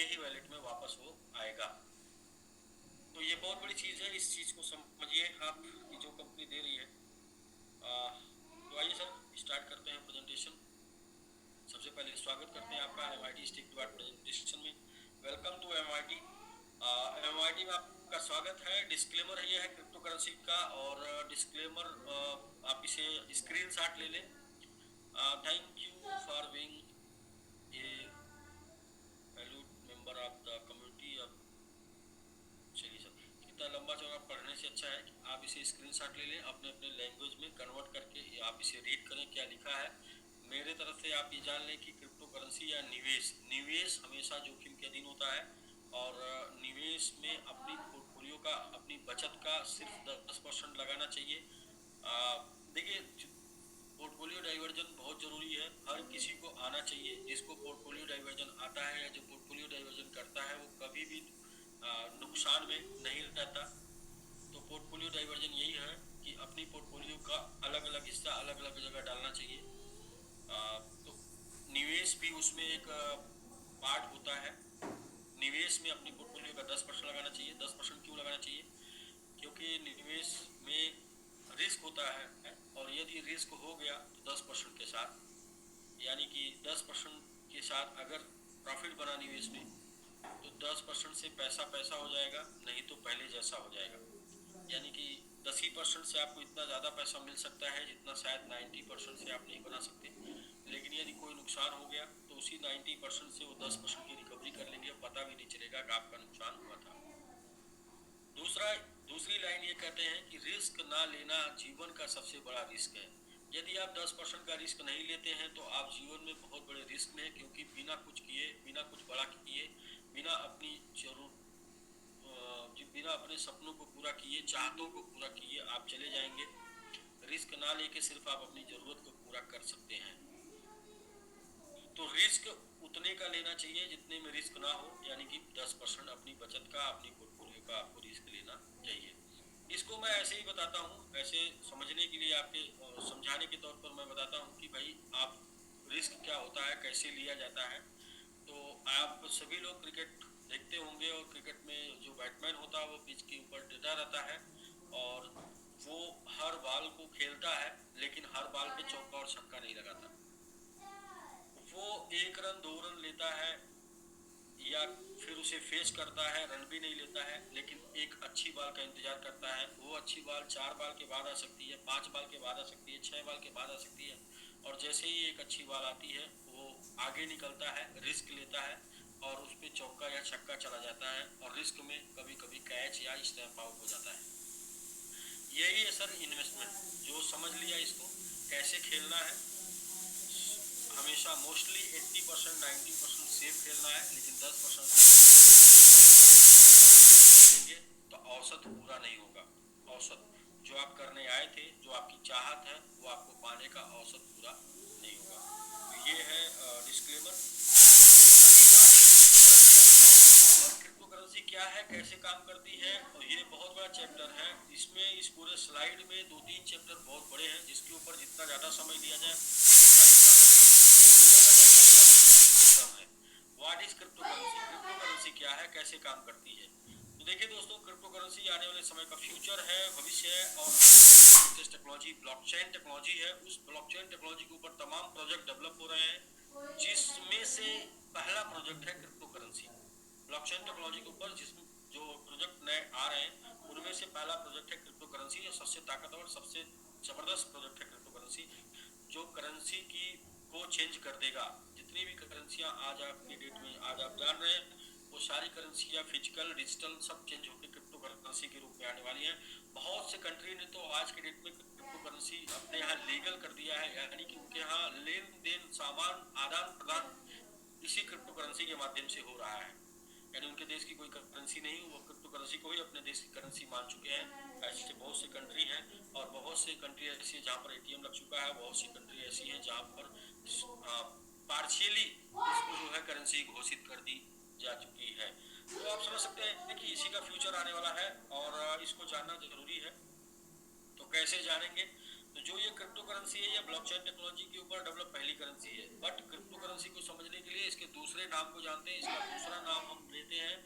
आपके ही वैलेट में वापस वो आएगा। तो ये बहुत बड़ी चीज़ है, इस चीज़ को समझिए आप कि जो कंपनी दे रही है। तो आइए सर स्टार्ट करते हैं प्रेजेंटेशन। सबसे पहले स्वागत करते हैं आपका MIT stick to art presentation में। Welcome to MIT। MIT में आपका स्वागत है। डिस्क्लेमर ये है क्रिप्टो करेंसी का, और डिस्क्लेमर आप इसे स्क्रीनशॉट ले लें। Thank you for being a valued member of the community of. चलिए सर, इतना लंबा चौड़ा पढ़ने से अच्छा है कि आप इसे स्क्रीनशॉट ले लें, अपने अपने लैंग्वेज में कन्वर्ट करके आप इसे रीड करें क्या लिखा है। मेरे तरफ से आप ये जान लें कि क्रिप्टो करेंसी या निवेश हमेशा जोखिम के अधीन होता है, और निवेश में अपनी पोर्टफोलियो का, अपनी बचत का सिर्फ 10% लगाना चाहिए। देखिए, पोर्टफोलियो डाइवर्जन बहुत ज़रूरी है, हर किसी को आना चाहिए। जिसको पोर्टफोलियो डाइवर्जन आता है या जो पोर्टफोलियो डाइवर्जन करता है वो कभी भी नुकसान में नहीं रहता। तो पोर्टफोलियो डाइवर्जन यही है कि अपनी पोर्टफोलियो का अलग अलग हिस्सा अलग अलग जगह डालना चाहिए। तो निवेश भी उसमें एक पार्ट होता है। निवेश में अपनी पोर्टफोलियो का 10% लगाना चाहिए। 10% क्यों लगाना चाहिए? क्योंकि निवेश में रिस्क होता है, और यदि रिस्क हो गया तो 10% के साथ, यानी कि 10% के साथ अगर प्रॉफिट बना निवेश में, तो 10% से पैसा पैसा हो जाएगा, नहीं तो पहले जैसा हो जाएगा। यानी कि 10% से आपको इतना ज़्यादा पैसा मिल सकता है जितना शायद 90% से आप नहीं बना सकते। लेकिन यदि कोई नुकसान हो गया तो उसी 90% से वो 10% की रिकवरी कर लेंगे, पता भी नहीं चलेगा कि आपका नुकसान हुआ था। दूसरी लाइन ये कहते हैं कि रिस्क ना लेना जीवन का सबसे बड़ा रिस्क है। यदि आप 10% का रिस्क नहीं लेते हैं तो आप जीवन में बहुत बड़े रिस्क में हैं, क्योंकि बिना कुछ किए, बिना कुछ बड़ा किए, बिना अपनी बिना अपने सपनों को पूरा किए, चाहतों को पूरा किए आप चले जाएंगे। रिस्क ना लेके सिर्फ आप अपनी जरूरत को पूरा कर सकते हैं। तो रिस्क उतने का लेना चाहिए जितने में रिस्क ना हो, यानी कि 10% अपनी बचत का, अपनी पोर्टफोलियो का आपको रिस्क लेना चाहिए। इसको मैं ऐसे ही बताता हूँ, ऐसे समझने के लिए, आपके समझाने के तौर पर मैं बताता हूँ कि भाई आप रिस्क क्या होता है, कैसे लिया जाता है। तो आप सभी लोग क्रिकेट देखते होंगे, और क्रिकेट में जो बैट्समैन होता है वो पिच के ऊपर डटा रहता है, और वो हर बॉल को खेलता है, लेकिन हर बॉल पे चौका और छक्का नहीं लगाता। वो 1 रन 2 रन लेता है, या फिर उसे फेस करता है, रन भी नहीं लेता है, लेकिन एक अच्छी बॉल का इंतजार करता है। वो अच्छी बॉल 4 बॉल के बाद आ सकती है, 5 बॉल के बाद आ सकती है, 6 बॉल के बाद आ सकती है, और जैसे ही एक अच्छी बॉल आती है वो आगे निकलता है, रिस्क लेता है, और उस पर चौका या छक्का चला जाता है, और रिस्क में कभी कभी कैच या स्टैम्प आउट हो जाता है। यही है सर इन्वेस्टमेंट। जो समझ लिया इसको कैसे खेलना है, हमेशा मोस्टली 80% 90% सेफ खेलना है, लेकिन 10% खेलेंगे तो औसत पूरा नहीं होगा। औसत जो आप करने आए थे, जो आपकी चाहत है, वो आपको पाने का औसत पूरा नहीं होगा। तो ये है डिस्क्लेमर। और क्रिप्टो करेंसी क्या है, कैसे काम करती है, और ये बहुत बड़ा चैप्टर है। इसमें इस पूरे स्लाइड में 2-3 चैप्टर बहुत बड़े हैं, जिसके ऊपर जितना ज़्यादा समय लिया जाए what is crypto currency. Crypto currency क्या है, कैसे काम करती है। तो देखिए दोस्तों, क्रिप्टो करेंसी आने वाले समय का फ्यूचर है, भविष्य है, और टेक्नोलॉजी ब्लॉकचेन टेक्नोलॉजी है। उस ब्लॉकचेन टेक्नोलॉजी के ऊपर तमाम प्रोजेक्ट डेवलप हो रहे हैं, जिसमें से पहला प्रोजेक्ट है क्रिप्टो करेंसी। ब्लॉकचेन टेक्नोलॉजी के ऊपर जिसमें जो प्रोजेक्ट नए आ रहे हैं, उनमें से पहला प्रोजेक्ट है क्रिप्टो करेंसी। सबसे ताकतवर, सबसे जबरदस्त प्रोजेक्ट है क्रिप्टो करेंसी, जो करेंसी की को चेंज कर देगा। जितनी भी करेंसियां आज आपके डेट में आज आप जान रहे हैं, वो सारी करेंसियां फिजिकल, डिजिटल सब चेंज होकर क्रिप्टो करेंसी के रूप में आने वाली हैं। बहुत से कंट्री ने तो आज के डेट में क्रिप्टो करेंसी अपने यहाँ लीगल कर दिया है, यानी कि उनके यहाँ लेन देन, सामान आदान प्रदान इसी क्रिप्टो करेंसी के माध्यम से हो रहा है। यानी उनके देश की कोई करेंसी नहीं, वो क्रिप्टो करेंसी को ही अपने देश की करेंसी मान चुके हैं। ऐसे बहुत सी कंट्री हैं, और बहुत सी कंट्री ऐसी है जहाँ पर एटीएम लग चुका है। बहुत सी कंट्री ऐसी हैं जहाँ पर पार्शियली इसको जो है करेंसी घोषित कर दी जा चुकी है। तो आप समझ सकते हैं कि इसी का फ्यूचर आने वाला है, और इसको जानना जरूरी है। तो कैसे जानेंगे? तो जो ये क्रिप्टो करेंसी है, ये ब्लॉकचेन टेक्नोलॉजी के ऊपर डेवलप पहली करेंसी है। बट क्रिप्टो करेंसी को समझने के लिए इसके दूसरे नाम को जानते हैं। इसका दूसरा नाम हम लेते हैं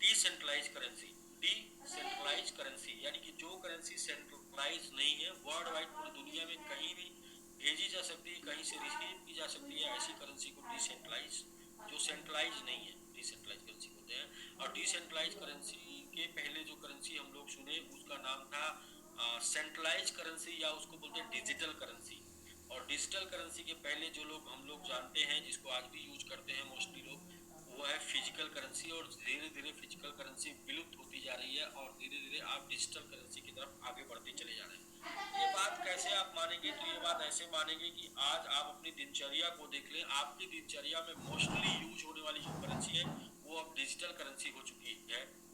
डिसेंट्रलाइज करेंसी। डिसेंट्रलाइज करेंसी यानी कि जो करेंसी सेंट्रलाइज नहीं है, वर्ल्ड वाइड पूरी दुनिया में कहीं भी भेजी जा सकती है, कहीं से रिसीव की जा सकती है, ऐसी करेंसी को डिसेंट्रलाइज, जो सेंट्रलाइज नहीं है, डिसेंट्रलाइज करेंसी बोलते हैं। और डिसेंट्रलाइज करेंसी के पहले जो करेंसी हम लोग सुने उसका नाम था सेंट्रलाइज करेंसी, या उसको बोलते हैं डिजिटल करेंसी। और डिजिटल करेंसी के पहले जो लोग हम लोग जानते हैं, जिसको आज भी यूज करते हैं मोस्टली लोग, वो है फिजिकल करेंसी। और धीरे धीरे फिजिकल करेंसी विलुप्त होती जा रही है और धीरे धीरे आप डिजिटल करेंसी की तरफ आगे बढ़ते चले जा रहे हैं। ये बात कैसे आप मानेंगे? तो ये बात ऐसे मानेंगे कि आज आप अपनी दिनचर्या को देख लें। आपकी दिनचर्या में मोस्टली यूज होने वाली जो करेंसी है वो अब डिजिटल करेंसी हो चुकी है,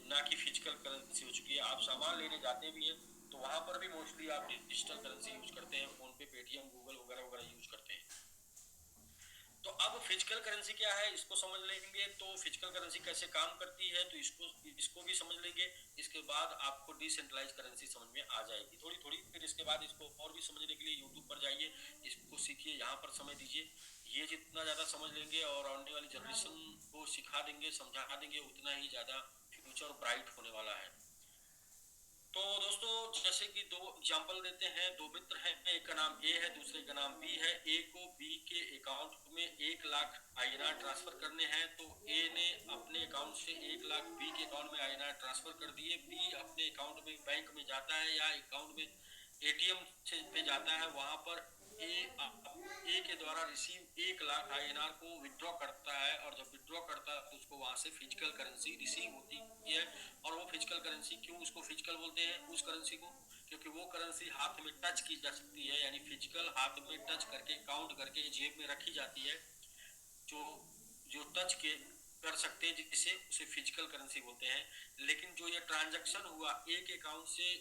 ना कि फिजिकल करेंसी हो चुकी है। आप सामान लेने जाते भी हैं तो वहां पर भी मोस्टली आप डिजिटल करेंसी यूज करते हैं, फोन पे, पेटीएम, गूगल वगैरह वगैरह यूज करते हैं। तो अब फिजिकल करेंसी क्या है इसको समझ लेंगे। तो फिजिकल करेंसी कैसे काम करती है तो इसको भी समझ लेंगे। इसके बाद आपको डिसेंट्रलाइज करेंसी समझ में आ जाएगी थोड़ी थोड़ी। फिर इसके बाद इसको और भी समझने के लिए यूट्यूब पर जाइए, इसको सीखिए, यहाँ पर समय दीजिए। ये जितना ज़्यादा समझ लेंगे और आने वाली जनरेशन को सिखा देंगे, समझा देंगे, उतना ही ज़्यादा फ्यूचर ब्राइट होने वाला है। तो दोस्तों, जैसे कि दो एग्जांपल देते हैं। दो मित्र हैं, एक का नाम ए है, दूसरे का नाम बी है। ए को बी के अकाउंट में 1 लाख INR ट्रांसफर करने हैं। तो ए ने अपने अकाउंट से 1 लाख बी के अकाउंट में INR ट्रांसफर कर दिए। बी अपने अकाउंट में बैंक में जाता है या अकाउंट में ATM से पे जाता है, वहां पर ए के द्वारा रिसीव 1 लाख INR को विड्रॉ करता है। और जब विड्रॉ करता है तो उसको वहां से फिजिकल करेंसी रिसीव होती है। और वो फिजिकल करेंसी, क्यों उसको फिजिकल बोलते हैं उस करेंसी को? क्योंकि वो करेंसी हाथ में टच की जा सकती है, यानी फिजिकल हाथ में टच करके, काउंट करके जेब में रखी जाती है। जो जो टच के कर सकते हैं जिसे, उसे फिजिकल करेंसी बोलते हैं। लेकिन जो ये ट्रांजैक्शन हुआ ए के अकाउंट से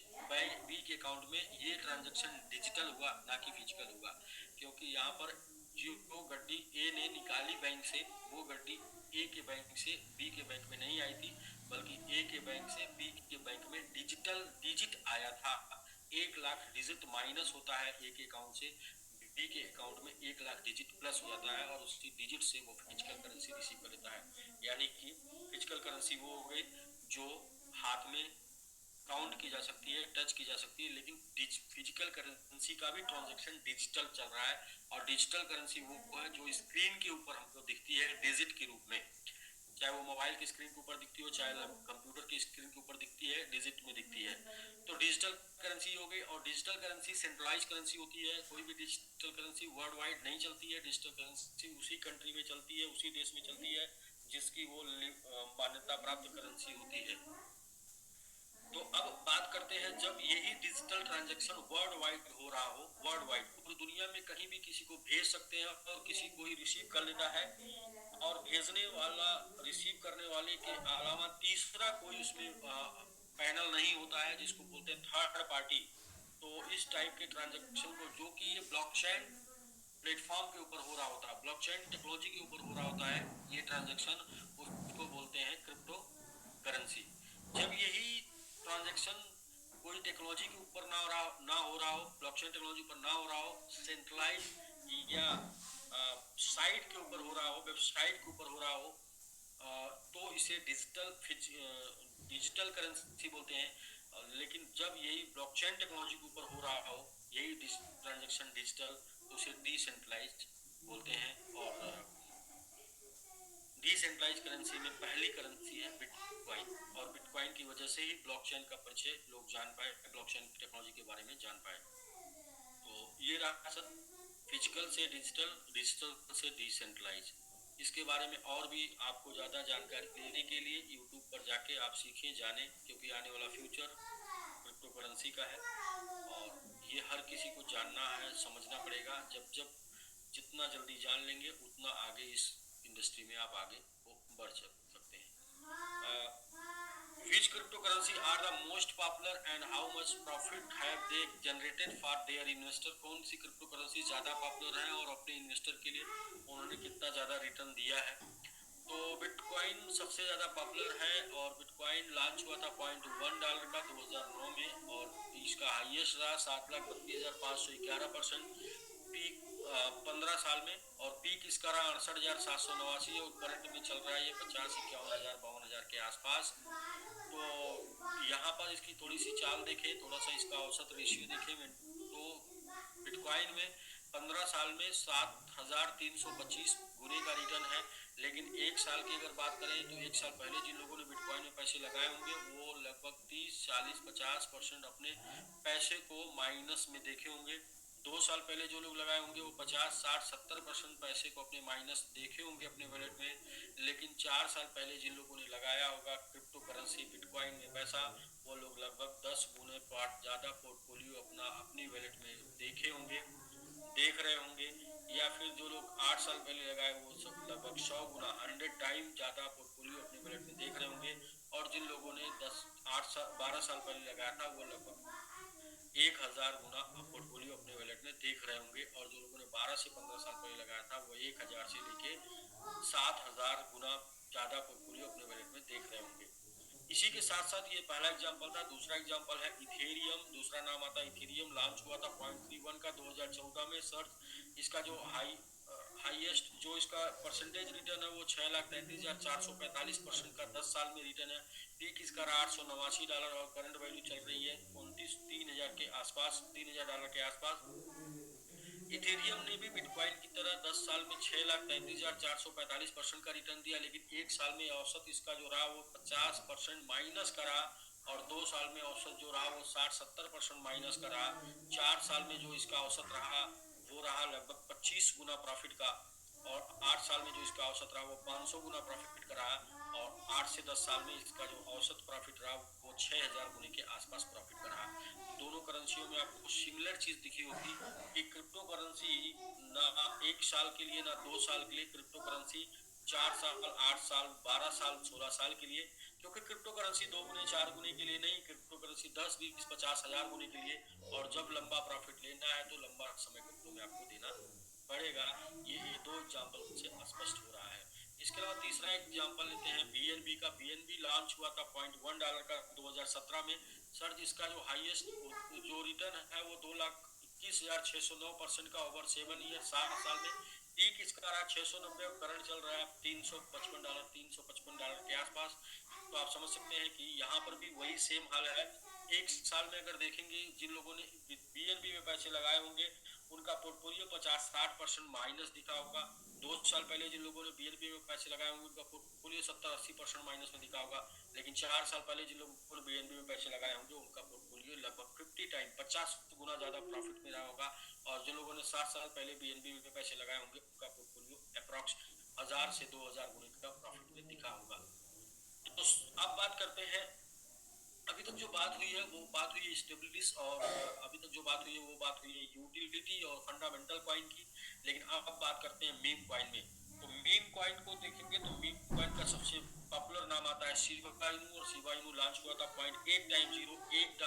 बी के अकाउंट में, ये ट्रांजैक्शन डिजिटल हुआ, ना कि फिजिकल हुआ। क्योंकि यहाँ पर जो गड्डी ए ने निकाली बैंक से, वो गड्डी ए के बैंक से बी के बैंक में नहीं आई थी, बल्कि ए के बैंक से बी के बैंक में डिजिटल डिजिट आया था। 1 लाख डिजिट माइनस होता है ए के अकाउंट से, बी के अकाउंट में 1 लाख डिजिट प्लस हो जाता है और उसी डिजिट से वो फिजिकल करेंसी रिसीव कर लेता है। यानी कि फिजिकल करेंसी वो हो गई जो हाथ में काउंट की जा सकती है, टच की जा सकती है। लेकिन फिजिकल करेंसी का भी ट्रांजैक्शन डिजिटल चल रहा है। और डिजिटल करेंसी वो है जो स्क्रीन के ऊपर हमको दिखती है डिजिट के रूप में, चाहे वो मोबाइल की स्क्रीन के ऊपर दिखती हो, चाहे कंप्यूटर की स्क्रीन के ऊपर दिखती है, डिजिट में दिखती है। तो डिजिटल करेंसी हो गई। और डिजिटल करेंसी सेंट्रलाइज करेंसी होती है। कोई भी डिजिटल करेंसी वर्ल्ड वाइड नहीं चलती है। डिजिटल करेंसी उसी कंट्री में चलती है, उसी देश में चलती है जिसकी वो मान्यता प्राप्त करेंसी होती है। तो अब बात करते हैं, जब यही डिजिटल ट्रांजैक्शन वर्ल्ड वाइड हो रहा हो, वर्ल्ड वाइड पूरी दुनिया में कहीं भी किसी को भेज सकते हैं और किसी को ही रिसीव कर लेना है, और भेजने वाला रिसीव करने वाले के अलावा तीसरा कोई उसमें पैनल नहीं होता है, जिसको बोलते हैं थर्ड पार्टी। तो इस टाइप के ट्रांजैक्शन को, जो कि ये ब्लॉकचेन प्लेटफॉर्म के ऊपर हो रहा होता है, ब्लॉकचेन टेक्नोलॉजी के ऊपर हो रहा होता है ये ट्रांजैक्शन, उसको बोलते हैं क्रिप्टो करेंसी। जब यही ट्रांजैक्शन कोई टेक्नोलॉजी के ऊपर ना हो रहा हो, ब्लॉकचेन टेक्नोलॉजी पर ना हो रहा हो, सेंट्रलाइज या साइट के ऊपर हो रहा हो, वेबसाइट के ऊपर हो रहा हो, तो इसे डिजिटल करेंसी बोलते हैं। लेकिन जब यही ब्लॉकचेन टेक्नोलॉजी के ऊपर हो रहा हो, यही ट्रांजैक्शन डिजिटल, तो उसे डिसेंट्रलाइज बोलते हैं। और डिसेंट्रलाइज करेंसी में पहली करेंसी है बिटकॉइन। और बिटकॉइन की वजह से ही ब्लॉकचेन का परिचय लोग जान पाए, ब्लॉकचेन टेक्नोलॉजी के बारे में जान पाए। तो ये रहा सर, फिजिकल से डिजिटल, डिजिटल से डिसेंट्रलाइज। इसके बारे में और भी आपको ज़्यादा जानकारी देने के लिए यूट्यूब पर जाके आप सीखें, जानें, क्योंकि आने वाला फ्यूचर क्रिप्टो करेंसी का है और ये हर किसी को जानना है, समझना पड़ेगा। जब जब जितना जल्दी जान लेंगे उतना आगे इस इंडस्ट्री में आप आगे बढ़ सकते हैं। Which cryptocurrency are the most popular and how much profit have they generated for their investor? कौन सी क्रिप्टो करेंसी ज्यादा पॉपुलर है और अपने इन्वेस्टर के लिए उन्होंने कितना ज्यादा रिटर्न दिया है? तो बिटकॉइन सबसे ज़्यादा पॉपुलर है और बिटकॉइन लॉन्च हुआ था $0.1 का 2009 में और इसका हाईएस्ट रहा 7,32,511%। पीक 15 साल में और पीक इसका रहा 68,789 और करंट में चल रहा है ये 50, 51,000, 52,000 के आसपास। तो यहाँ पर इसकी थोड़ी सी चाल देखें, थोड़ा सा इसका औसत रेशियो देखें तो बिटकॉइन में 15 साल में 7,325 गुने का रिटर्न है। लेकिन एक साल की अगर बात करें तो एक साल पहले जिन लोगों ने बिटकॉइन में पैसे लगाए होंगे वो लगभग 30, 40, 50% अपने पैसे को माइनस में देखे होंगे। 2 साल पहले जो लोग लगाए होंगे वो 50, 60, 70% पैसे को अपने माइनस देखे होंगे अपने वॉलेट में। लेकिन 4 साल पहले जिन लोगों ने लगाया होगा क्रिप्टो करेंसी बिटकॉइन में पैसा, वो लोग लगभग 10 गुने ज़्यादा पोर्टफोलियो अपनी वॉलेट में देखे होंगे, देख रहे होंगे। या फिर जो लोग 8 साल पहले लगाए वो सब लगभग 100 गुना 100 टाइम ज़्यादा पोर्टफोलियो अपने वॉलेट में देख रहे होंगे। और जिन लोगों ने 12 साल पहले लगाया था वो लगभग 1,000 गुना पोर्टफोलियो अपने वॉलेट में देख रहे होंगे। और जो लोगों ने 12 से 15 साल पहले लगाया था वो 1,000 से लेके 7,000 गुना ज़्यादा पोर्टफोलियो अपने वॉलेट में देख रहे होंगे। इसी के साथ साथ ये पहला एग्जांपल था। दूसरा एग्जांपल है इथेरियम, दूसरा नाम आता है इथेरियम। लॉन्च हुआ था 0.31 का 2014 में। सर्च इसका जो हाईएस्ट जो इसका परसेंटेज रिटर्न है वो 6,33,445% का 10 साल में रिटर्न है। पीक इसका रहा $889 और करंट वैल्यू चल रही है 3,000 के आसपास, $3,000 के आसपास। इथेरियम ने भी बिटकॉइन की तरह 10 साल में 6,33,445% का रिटर्न दिया। लेकिन एक साल में औसत इसका जो रहा वो 50% माइनस का रहा और 2 साल में औसत जो रहा वो 60-70% माइनस का रहा। 4 साल में जो इसका औसत रहा वो रहा लगभग 25 गुना प्रॉफिट का और 8 साल में जो इसका औसत रहा वो 500 गुना प्रॉफिट का रहा। और 8 से 10 साल में इसका जो औसत प्रॉफिट रहा वो 6,000 गुने के आसपास प्रॉफिट का रहा। दोनों करेंसियों में आपको सिमिलर चीज दिखी होगी कि क्रिप्टो करेंसी ना 1 साल के लिए ना 2 साल के लिए, क्रिप्टो करेंसी 4 साल, 8 साल, 12 साल, 16 साल के लिए। क्योंकि क्रिप्टो करेंसी 2 गुने 4 गुने के लिए नहीं, क्रिप्टो करेंसी 10, 20, 50 हजार गुने के लिए। और जब लंबा प्रॉफिट लेना है तो लंबा समय क्रिप्टो में आपको देना पड़ेगा। ये 2 एग्जाम्पल से स्पष्ट हो रहा है। इसके अलावा तीसरा एग्जाम्पल लेते हैं बीएनबी का। बीएनबी लॉन्च हुआ था $0.1 का 2017 में। सर जिसका जो हाईएस्ट जो रिटर्न है वो 2,21,609% का ओवर 7 ईयर 7 साल में। पीक इसका रहा 690 और करंट चल रहा है $355 के आसपास। तो आप समझ सकते हैं कि यहाँ पर भी वही सेम हाल है। एक साल में अगर देखेंगे जिन लोगों ने बीएनबी में पैसे लगाए होंगे उनका पोर्टफोलियो 50-60% माइनस दिखा होगा। 2 साल पहले जिन लोगों ने बीएनबी में पैसे लगाए होंगे उनका पोर्टफोलियो 70-80% माइनस में दिखा होगा। लेकिन 4 साल पहले जिन लोगों ने बीएनबी में पैसे लगाए होंगे उनका पोर्टफोलियो लगभग 50 टाइम 50 गुना ज्यादा प्रॉफिट में रहा होगा। और जिन लोगों ने 7 साल पहले बीएनबी में पैसे लगाए होंगे उनका पोर्टफोलियो अप्रॉक्स 1,000 से 2,000 गुने का प्रॉफिट में दिखा होगा। तो अब बात करते हैं, अभी तक जो बात हुई है वो बात हुई है स्टेबिलिटीज और अभी तक जो बात हुई है वो बात हुई है यूटिलिटी और फंडामेंटल कॉइन की। लेकिन अब बात करते हैं मीम कॉइन में। तो मीम कॉइन को देखेंगे तो मीम कॉइन का सबसे पॉपुलर नाम आता है शिबा इनू। और शिबा इनू लॉन्च हुआ था 0.8 $1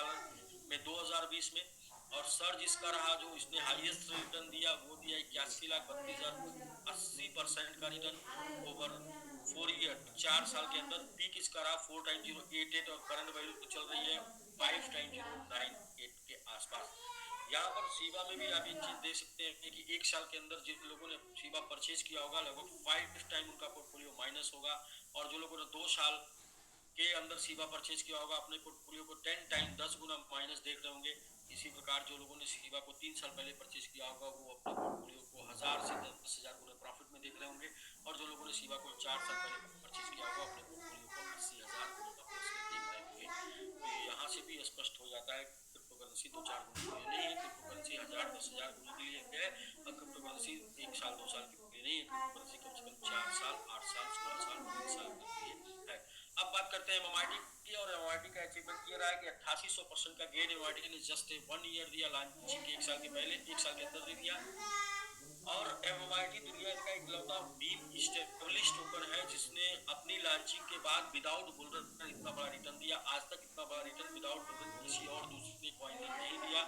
में 2020 में। और सर्ज इसका रहा जो इसने हाईएस्ट रिटर्न दिया वो दिया 81,32,000, 80% का रिटर्न ओवर 4 ईयर 4 साल के अंदर। पीक इसका रहा 4x088 और करंट वैल्यू तो चल रही है 5x098 के आसपास। यहाँ पर शिबा में भी आप एक चीज देख सकते हैं कि एक साल के अंदर जिन लोगों ने शिबा परचेज किया होगा लगभग 5 टाइम उनका पोर्टफोलियो माइनस होगा। और जो लोगों ने 2 साल के अंदर शिबा परचेज किया होगा अपने पोर्टफोलियो को 10 टाइम 10 गुना माइनस देख रहे होंगे। इसी प्रकार जो लोगों ने शिबा को 3 साल पहले परचेज किया होगा वो अपने पोर्टफोलियो को 1,000 से 10,000 गुना प्रॉफिट में देख रहे होंगे। और जो लोगों ने शिबा को 4 साल पहले परचेज किया होगा अपने पोर्टफोलियो को 80,000 गुना का प्लस में देख रहे होंगे। तो यहाँ से भी स्पष्ट हो जाता है क्रिप्टो करेंसी तो 4 गुने के लिए नहीं है, क्रिप्टो करेंसी 1,000 10,000 गुने के लिए है। और क्रिप्टो करेंसी 1 साल 2 साल के लिए नहीं है, क्रिप्टो करेंसी कम से कम 4 साल 8 साल 16 साल 20 साल के लिए है। अब बात करते हैं एमआईटी की। और एमआईटी का अचीवमेंट ये रहा है कि 8800% का गेन एमआईटी ने जस्ट 1 ईयर दिया लॉन्चिंग के 1 साल के पहले 1 साल के अंदर दे दिया। और एमआईटी दुनिया का इकलौता मीम स्टेबलिश टोकन है जिसने अपनी लॉन्चिंग के बाद विदाउट बुल रन इतना बड़ा रिटर्न दिया। आज तक इतना बड़ा रिटर्न विदाउट बुल रन किसी और दूसरे कॉइन ने नहीं दिया।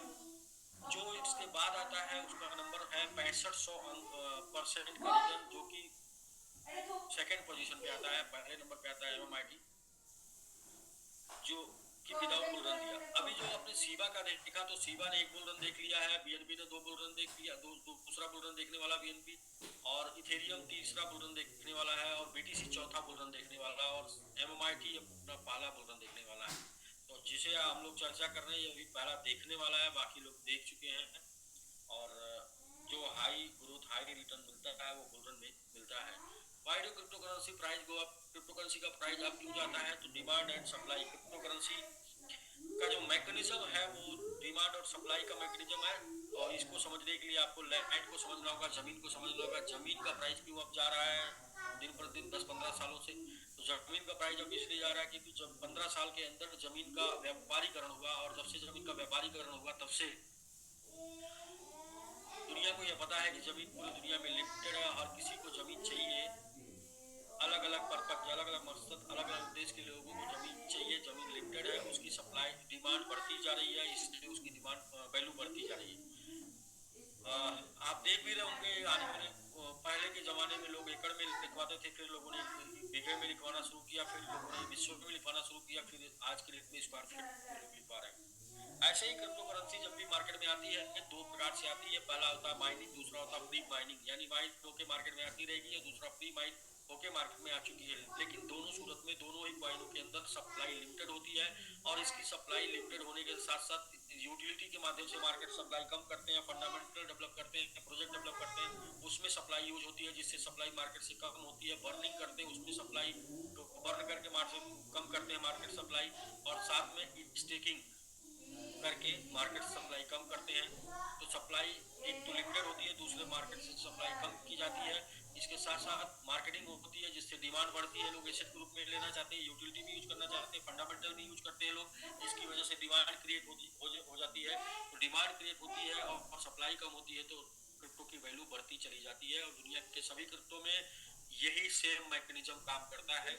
जो इसके बाद आता है उसका नंबर है 6500% का रिटर्न, जो कि सेकंड पोजीशन पे आता है, पहले नंबर पे आता है एमएमआईटी जो कि विदाउट बुल रन दिया। अभी जो आपने सीबा का देखा तो सीबा ने 1 बुल रन देख लिया है, बीएनबी ने 2 बुल रन देख लिया, दूसरा बुल रन देखने वाला बीएनबी, और इथेरियम तीसरा बुल रन देखने वाला है, और बीटीसी चौथा बुल रन देखने वाला है, और एमएमआईटी अपना पहला बुल रन देखने वाला है। तो जिसे हम लोग चर्चा कर रहे हैं ये अभी पहला देखने वाला है, बाकी लोग देख चुके हैं। और जो हाई ग्रोथ हाई रिटर्न मिलता है वो बुल रन में मिलता है। Why do crypto currency price go up? Crypto currency का प्राइस अप क्यों जाता है? तो demand and supply. Crypto currency का जो मैकेनिज्म है वो डिमांड और सप्लाई का मैकेनिज्म है, और इसको समझने के लिए आपको लैंड को समझना होगा, जमीन को समझना होगा। जमीन का प्राइस क्यों अप जा रहा है दिन पर दिन 10-15 सालों से? तो जमीन का प्राइस अब इसलिए जा रहा है क्योंकि जब 15 साल के अंदर जमीन का व्यापारीकरण हुआ, और जब से जमीन का व्यापारीकरण हुआ तब से दुनिया को यह पता है कि जमीन पूरी दुनिया में लिमिटेड है, हर किसी को जमीन चाहिए, अलग अलग पर्पज, अलग अलग मकसद, अलग अलग देश के लोगों को जमीन चाहिए, जमीन लिमिटेड है, उसकी सप्लाई डिमांड बढ़ती जा रही है, इसलिए उसकी डिमांड वैल्यू बढ़ती जा रही है। आप देख भी रहे होंगे आने वाले पहले के जमाने में लोग एकड़ में लिखवाते थे, फिर लोगों ने बीघे में लिखवाना शुरू किया, फिर लोगों ने विश्व में लिखवाना शुरू किया, फिर आज के डेट में स्क्वायर फीट में लोग लिखवा रहे हैं। ऐसे ही क्रिप्टो करेंसी जब भी मार्केट में आती है दो प्रकार से आती है, पहला होता है माइनिंग, दूसरा होता है प्री माइनिंग, यानी माइन होके मार्केट में आती रहेगी, दूसरा प्री माइन होके मार्केट में आ चुकी है। लेकिन दोनों सूरत में दोनों ही कॉइनों के अंदर सप्लाई लिमिटेड होती है, और इसकी सप्लाई लिमिटेड होने के साथ साथ यूटिलिटी के माध्यम से मार्केट सप्लाई कम करते हैं, फंडामेंटल डेवलप करते हैं, प्रोजेक्ट डेवलप करते हैं, उसमें सप्लाई यूज होती है, जिससे सप्लाई मार्केट से कम होती है। बर्निंग करते हैं, उसमें सप्लाई बर्न करके मार्केट कम करते हैं मार्केट सप्लाई, और साथ में स्टेकिंग करके मार्केट सप्लाई कम करते हैं। तो सप्लाई एक तो लिमिटेड होती है, दूसरे मार्केट से सप्लाई कम की जाती है। इसके साथ साथ मार्केटिंग होती है जिससे डिमांड बढ़ती है, लोग एसेट ग्रुप में लेना चाहते हैं, यूटिलिटी भी यूज करना चाहते हैं, फंडामेंटल भी यूज करते हैं लोग, इसकी वजह से डिमांड क्रिएट हो जाती है। तो डिमांड क्रिएट होती है और सप्लाई कम होती है, तो क्रिप्टो की वैल्यू बढ़ती चली जाती है। और दुनिया के सभी क्रिप्टो में यही सेम मैकेनिज्म काम करता है।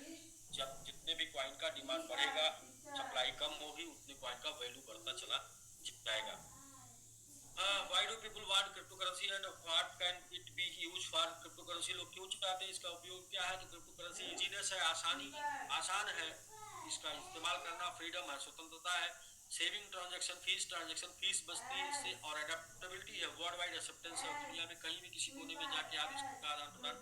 जब जितने भी कॉइन का डिमांड बढ़ेगा, सप्लाई कम होगी, उतने कॉइन का वैल्यू बढ़ता चला जाएगा। Why do people want crypto currency and what can it be used for? Crypto currency लोग क्यों चाहते हैं, इसका उपयोग क्या है? तो क्रिप्टो करेंसी इजीनेस है, आसान है इसका इस्तेमाल करना, फ्रीडम है, स्वतंत्रता है, सेविंग ट्रांजैक्शन फीस बचती है इससे, और अडेप्टेबिलिटी है, वर्ल्ड वाइड एक्सेप्टेंस है, दुनिया में कहीं भी किसी कोने में जाके आप इसका आदान प्रदान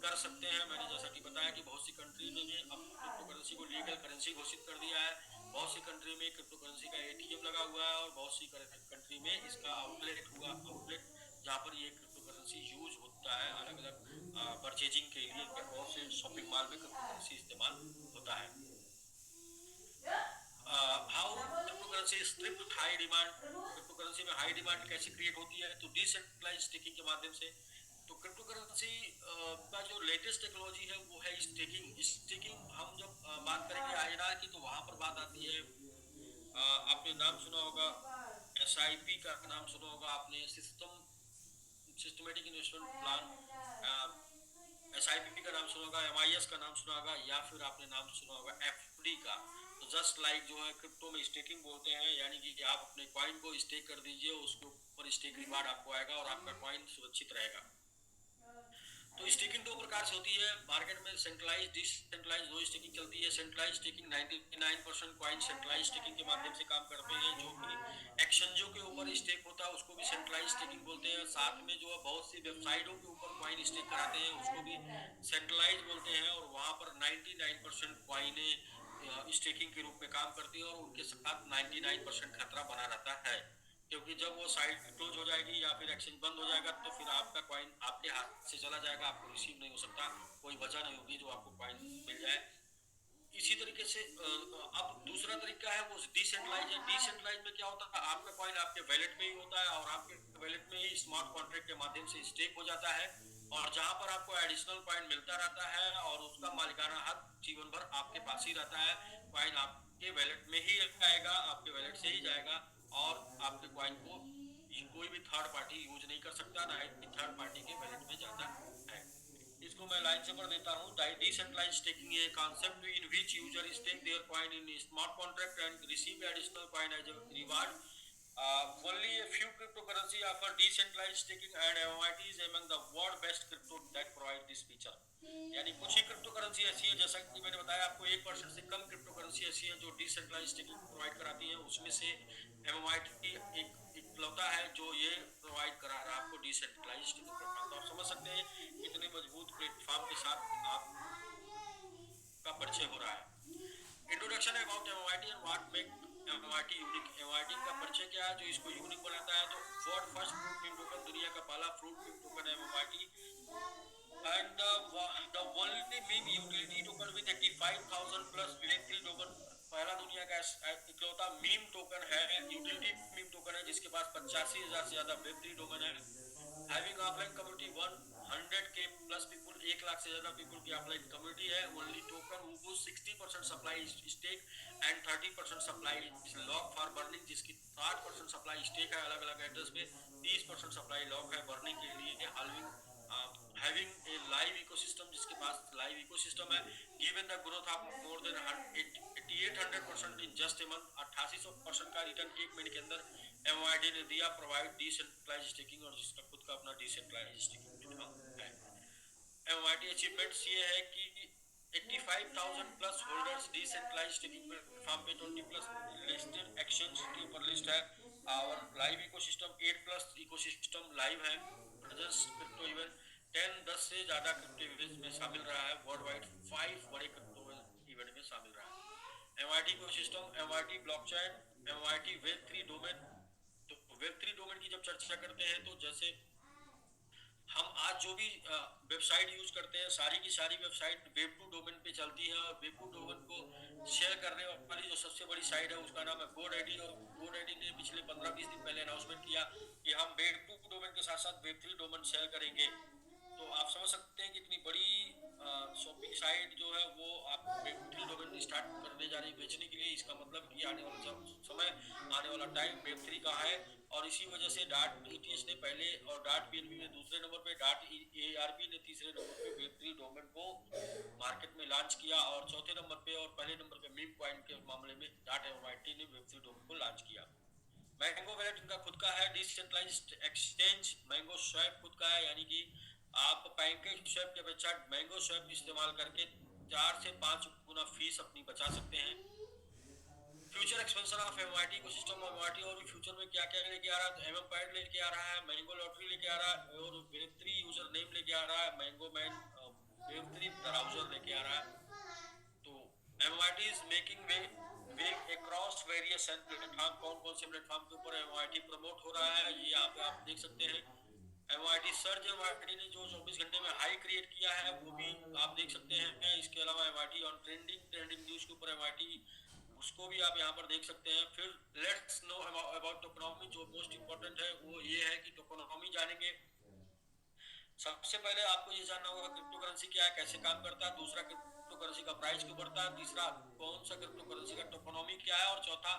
कर सकते हैं। मैंने जैसा कि बताया कि बहुत सी कंट्री ने अब क्रिप्टो करेंसी को लीगल करेंसी घोषित कर दिया है, बहुत सी कंट्री में क्रिप्टो करेंसी का एटीएम लगा हुआ है, और बहुत सी कंट्री में इसका आउटलेट जहाँ पर ये क्रिप्टो करेंसी यूज होता है अलग अलग परचेजिंग के लिए, बहुत से शॉपिंग मॉल में क्रिप्टो करेंसी इस्तेमाल होता है। How crypto currency strip high demand? Crypto currency में हाई डिमांड कैसे क्रिएट होती है? तो डिसेंट्रलाइज स्टेकिंग के माध्यम से। तो क्रिप्टो करेंसी का जो लेटेस्ट टेक्नोलॉजी है वो है स्टेकिंग। स्टेकिंग हम जब बात करेंगे आईएनआर की तो वहां पर बात आती है, आपने नाम सुना होगा एसआईपी का नाम सुना होगा आपने, सिस्टमेटिक इन्वेस्टमेंट प्लान, एसआईपी का नाम सुना होगा, एमआईएस का नाम सुना होगा, या फिर आपने नाम सुना होगा एफडी का। तो जस्ट लाइक जो है क्रिप्टो में स्टेकिंग बोलते हैं, यानी कि आप अपने कॉइन को स्टेक कर दीजिए, उसके ऊपर स्टेक रिवार्ड आपको आएगा और आपका कॉइन सुरक्षित रहेगा। तो स्टेकिंग दो प्रकार से होती है मार्केट में, सेंट्रलाइज डिसेंट्रलाइज दो स्टेकिंग चलती है। Centralize staking 99% coin centralize staking के माध्यम से काम करते हैं, जो कि एक्सचेंजों के ऊपर स्टेक होता है उसको भी सेंट्रलाइज स्टेकिंग बोलते हैं। साथ में जो है बहुत सी वेबसाइटों के ऊपर कॉइन स्टेक कराते हैं उसको भी सेंट्रलाइज बोलते हैं, और वहां पर 99% कॉइने स्टेकिंग के रूप में काम करती है, और उनके साथ 99% खतरा बना रहता है, क्योंकि जब वो साइट क्लोज हो जाएगी या फिर एक्सचेंज बंद हो जाएगा तो फिर आपका कॉइन आपके हाथ से चला जाएगा, आपको रिसीव नहीं हो सकता, कोई वजह नहीं होगी जो आपको कॉइन मिल जाए। इसी तरीके से अब दूसरा तरीका है वो डिसेंट्रलाइज है। डिसेंट्रलाइज में क्या होता है, आपका कॉइन आपके वैलेट में ही होता है, और आपके वैलेट में ही स्मार्ट कॉन्ट्रैक्ट के माध्यम से स्टेक हो जाता है, और जहां पर आपको एडिशनल कॉइन मिलता रहता है, और उसका मालिकाना हक जीवन भर आपके पास ही रहता है। कॉइन आपके वैलेट में ही आएगा, आपके वैलेट से ही जाएगा, और आपके कॉइन को कोई भी थर्ड पार्टी यूज नहीं कर सकता, ना ही थर्ड पार्टी के वैलेट में जाता है। इसको मैं लाइन से पढ़ देता हूँ। Decentralize staking a concept in which user stake their coin in smart contract and receive additional coin as a reward. Only a few cryptocurrency offer decentralized staking and MIT is among the world best crypto that provide this feature. यानी कुछ ही crypto currency ऐसी है, जैसा कि मैंने बताया आपको, 1% से कम क्रिप्टो करेंसी ऐसी है जो डिसेंट्रलाइज स्टेकिंग प्रोवाइड कराती है। उसमें से एमएमआईटी एक इकलौता है जो ये प्रोवाइड करा रहा है आपको डिसेंट्रलाइज स्टेकिंग प्लेटफॉर्म। तो आप समझ सकते हैं कितने मजबूत प्लेटफॉर्म के साथ आपका परिचय हो रहा है। Introduction about MOIT and what make MOIT unique. MOIT का परिचय क्या है जो इसको यूनिक बनाता है? तो for first fruit meme token, दुनिया का पहला फ्रूट मीम टोकन है एमओआईटी, and the only meme utility token with 85,000 plus Web3 token. पहला दुनिया का इकलौता मीम टोकन है, यूटिलिटी मीम टोकन है जिसके पास 85,000 से ज्यादा Web3 टोकन है। Having offline community 100K plus people, 1 lakh से ज्यादा पीपल की ऑफलाइन कम्युनिटी है। ओनली टोकन वो 60% supply stake and 30% supply lock for burning, जिसकी 60% सप्लाई स्टेक है अलग अलग एड्रेस पे, 30% सप्लाई लॉक है बर्निंग के लिए। हैविंग ए लाइव इकोसिस्टम, जिसके पास लाइव इकोसिस्टम है। Given the growth of more than 8800% in just a month, 8800% का रिटर्न एक महीने के अंदर एमओआईटी ने दिया। प्रोवाइड डिसेंट्रलाइज स्टेकिंग, और जिसका खुद का अपना डिसेंट्रलाइज स्टेकिंग प्लेटफॉर्म है। एमओआईटी अचीवमेंट्स ये है कि 85,000 plus holders decentralize staking platform पे, 20 प्लस लिस्टेड एक्सचेंज के ऊपर लिस्ट है। और live ecosystem 8 plus ecosystem live है। प्रेजेंस क्रिप्टो इवेंट 10 से ज्यादा क्रिप्टो इवेंट्स में शामिल रहा है। वर्ल्ड वाइड 5 बड़े क्रिप्टो इवेंट में शामिल रहा है। MIT ecosystem, MIT blockchain, MIT Web3 domain. तो वेब3 डोमेन की जब चर्चा करते हैं तो जैसे हम आज जो भी वेबसाइट यूज करते हैं, सारी की सारी वेबसाइट वेब टू डोमेन पे चलती है। और वेब टू डोमेन को शेयर करने वाली जो सबसे बड़ी साइट है उसका नाम है GoDaddy। और GoDaddy ने पिछले 15-20 दिन पहले अनाउंसमेंट किया कि हम वेब टू डोमेन के साथ साथ वेब थ्री डोमेन शेयर करेंगे। तो आप समझ सकते हैं कि इतनी बड़ी शॉपिंग साइट जो है वो आप वेब थ्री डोमेन स्टार्ट करने जा रही है बेचने के लिए। इसका मतलब कि आने वाला समय, आने वाला टाइम वेब थ्री का है। और इसी वजह से डाट ईटीएस ने पहले, और डाट पीएनबी ने दूसरे नंबर पे, डाट एआरपी ने तीसरे नंबर पे वेब थ्री डोमेन को मार्केट में लॉन्च किया। और चौथे नंबर पे और पहले नंबर पे मीम कॉइन के मामले में डाट एमआईटी ने वेब थ्री डोमेन को लॉन्च किया। मैंगो वैलेट इनका खुद का है। डिसेंट्रलाइज्ड एक्सचेंज मैंगो स्वैप खुद का है, यानी कि आप पैनकेक स्वैप की अपेक्षा मैंगो स्वैप इस्तेमाल करके 4 से 5 गुना फीस अपनी बचा सकते हैं। फ्यूचर एक्सपेंशन ऑफ एमआईटी को सिस्टम एमआईटी और भी फ्यूचर में क्या क्या लेके आ रहा है? तो एमएम पैड लेके आ रहा है, मैंगो लॉटरी लेके आ रहा है, और वेब3 यूजर नेम लेके आ रहा है, मैंगो मैन वेब3 ब्राउजर लेके आ रहा है। तो MIT is making way way across various and platform. कौन कौन से प्लेटफॉर्म के ऊपर एमआईटी प्रमोट हो रहा है ये यहाँ पे आप देख सकते हैं। एमआईटी सर्च, एमआईटी ने जो 24 घंटे में हाई क्रिएट किया है वो भी आप देख सकते हैं। इसके अलावा एमआईटी ऑन ट्रेंडिंग न्यूज के ऊपर एमआईटी, उसको भी आप यहाँ पर देख सकते हैं। फिर लेट्स नो अबाउट टोकनोमी, जो मोस्ट इंपॉर्टेंट है वो ये है कि टोकनोमी जानेंगे। सबसे पहले आपको ये जानना होगा क्रिप्टो करेंसी क्या है, कैसे काम करता है। दूसरा, क्रिप्टो करेंसी का प्राइस क्यों बढ़ता है। तीसरा, कौन सा क्रिप्टो करेंसी का टोकनोमी क्या है। और चौथा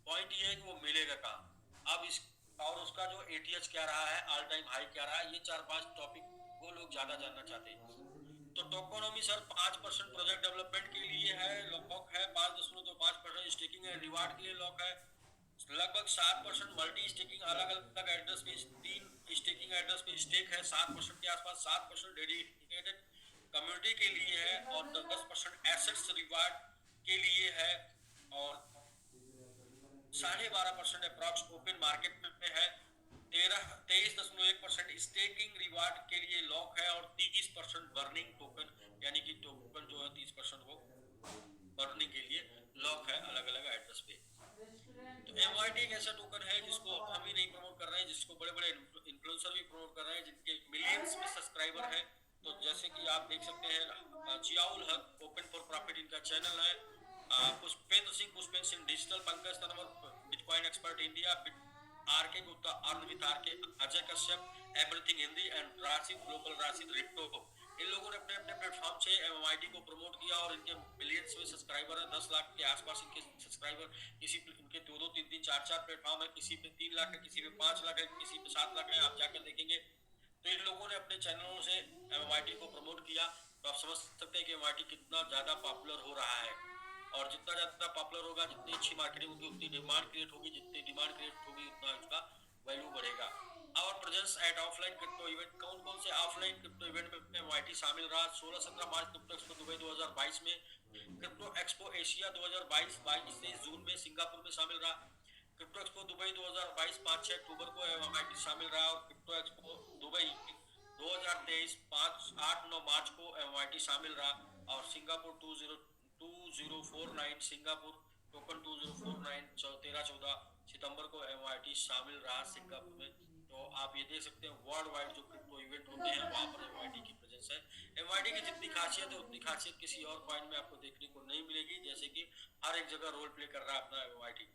पॉइंट ये है कि वो मिलेगा कहाँ। अब इस और उसका जो एटीएच क्या रहा है, ऑल टाइम हाई क्या रहा है। ये 4-5 टॉपिक वो लोग ज्यादा जानना चाहते हैं। तो टोकोनोमी सर 5% प्रोजेक्ट डेवलपमेंट के लिए है, लॉक है। 5.25% स्टेकिंग है, रिवार्ड के लिए लॉक है। लगभग 7% मल्टी स्टेकिंग, अलग अलग एड्रेस पे 3 स्टेकिंग एड्रेस पे स्टेक है 7% के आसपास। 7% डेडिकेटेड कम्युनिटी के लिए है, और 10% एसेट्स रिवार्ड के लिए है, और 12.5% अप्रॉक्स ओपन मार्केट में है। 23.1% स्टेकिंग रिवार्ड के लिए लॉक है, और 30% बर्निंग टोकन, यानी कि टोकन जो है 30% वो बर्निंग के लिए लॉक है अलग अलग एड्रेस पे। तो एमआईटी एक ऐसा टोकन है जिसको हम ही नहीं प्रमोट कर रहे हैं, जिसको बड़े बड़े इन्फ्लुएंसर भी प्रमोट कर रहे हैं, जिनके मिलियंस में सब्सक्राइबर है। तो जैसे कि आप देख सकते हैं, Ziaul Haq open for profit इनका चैनल है। Pushpendra Singh, Pushpendra Singh digital, Pankaj Tanwar bitcoin expert India, R K Gupta earn with R K, Ajay Kashyap everything Hindi, and Rashid global Rashid crypto. इन लोगों ने अपने अपने प्लेटफॉर्म से एमआईटी को प्रमोट किया, और इनके मिलियंस में सब्सक्राइबर है। 10 लाख के आसपास इनके सब्सक्राइबर। किसी इनके 2-2, 3-3, 4-4 प्लेटफॉर्म है। किसी पे 3 लाख है, किसी पे 5 लाख है, किसी पे 7 लाख है। आप जाकर देखेंगे तो इन लोगों ने अपने चैनलों से एमआईटी को प्रमोट किया। तो आप समझ सकते हैं कि एमआईटी कितना ज्यादा पॉपुलर हो रहा है। और जितना ज्यादा पॉपुलर होगा, जितनी अच्छी मार्केटिंग होगी, उतनी डिमांड क्रिएट होगी। जितनी डिमांड क्रिएट होगी उतना उसका वैल्यू बढ़ेगा। और presence at offline crypto event, कौन कौन से ऑफलाइन क्रिप्टो इवेंट में एमआईटी शामिल रहा। 16-17 मार्च क्रिप्टो एक्सपो दुबई 2022 में। क्रिप्टो एक्सपो एशिया 2022 से जून में सिंगापुर में शामिल रहा। क्रिप्टो एक्सपो दुबई 2022 5-6 अक्टूबर को एमआईटी शामिल रहा और क्रिप्टो एक्सपो दुबई 2023 5-8-9 मार्च को एमआईटी शामिल रहा और सिंगापुर 2049 सिंगापुर टोकन 2049 13-14 सितंबर को एमआईटी शामिल रहा सिंगापुर में। तो आप ये देख सकते हैं वर्ल्ड वाइड जो क्रिप्टो इवेंट होते हैं वहां पर एमआईटी की प्रेजेंस है। एमआईटी की जितनी खासियत है उतनी खासियत किसी और कॉइन में आपको देखने को नहीं मिलेगी, जैसे कि हर एक जगह रोल प्ले कर रहा है अपना MIT.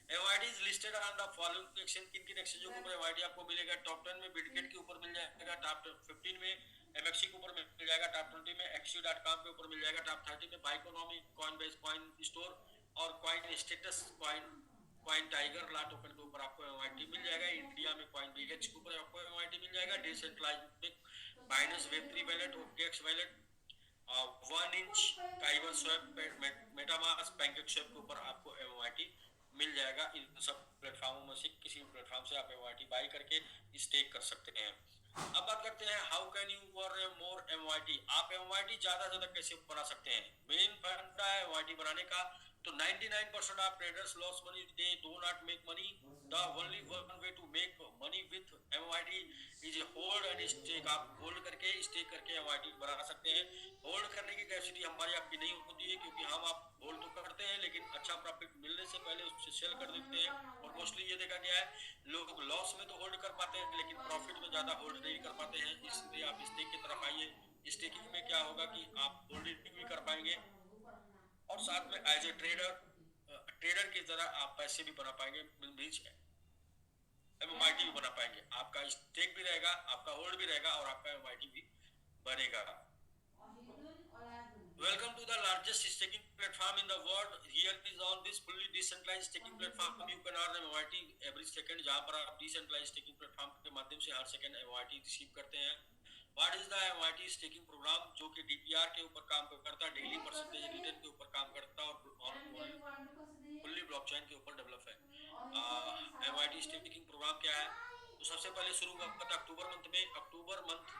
MIT is listed on the following exchange. किन किन एक्सचेंजों के ऊपर एमआईटी आपको मिलेगा? टॉप 10 में बिटगेट के ऊपर मिल जाएगा, टॉप 15 में एमएक्सी के ऊपर मिल जाएगा, टॉप 20 में एक्सी.com के ऊपर मिल जाएगा, टॉप 30 में बाइकोनॉमी, कॉइनबेस, कॉइन स्टोर और कॉइन स्टेटस, कॉइन टाइगर ला टोकन के ऊपर आपको एमआईटी मिल जाएगा। इंडिया में कॉइन बीएच के ऊपर आपको एमआईटी मिल जाएगा। डिसेंट्रलाइज्ड में Binance Web3 wallet, OKX wallet, 1 inch, काइबर swap, MetaMask, PancakeSwap के ऊपर आपको एमआईटी मिल जाएगा। इन सब प्लेटफॉर्मों में से किसी भी प्लेटफॉर्म से आप एमआईटी बाई करके स्टेक कर सकते हैं। अब बात करते हैं how can you earn more MIT. आप एमआईटी ज्यादा से ज्यादा कैसे बना सकते हैं? मेन फंडा है एमआईटी बनाने का। तो 99% of traders loss money, they do not make money. The only one way to make money with MIT is a hold and stake. आप होल्ड करके स्टेक करके एमआईटी बना सकते हैं। होल्ड करने की कैपेसिटी हमारी आपकी नहीं होती है, क्योंकि हम आप होल्ड तो करते हैं लेकिन अच्छा प्रॉफिट मिलने से पहले उससे सेल कर देते हैं। और मोस्टली ये देखा गया है लोग लॉस में तो होल्ड कर पाते हैं लेकिन प्रॉफिट में ज्यादा होल्ड नहीं कर पाते हैं। इसलिए आप स्टेक की तरफ आइए। स्टेकिंग में क्या होगा कि आप होल्डिंग भी कर पाएंगे और साथ में एज ए ट्रेडर की तरह आप पैसे भी बना पाएंगे, बीच एमआईटी भी बना पाएंगे। आपका स्टेक भी रहेगा, आपका होल्ड भी रहेगा और आपका एमआईटी भी बनेगा। Welcome to the largest staking platform in the world. Here is on this fully decentralized staking platform you can earn MYT every second, जहाँ पर आप decentralized staking platform के माध्यम से हर सेकंड MYT रिसीव करते हैं। What is the MYT staking program? जो कि DPR के ऊपर काम करता है, डेली परसेंटेज रिटर्न के ऊपर काम करता है और फुल्ली ब्लॉकचेन के ऊपर डेवलप है। MYT staking प्रोग्राम क्या है? तो सबसे पहले शुरू हुआ था अक्टूबर मंथ में। अक्टूबर मंथ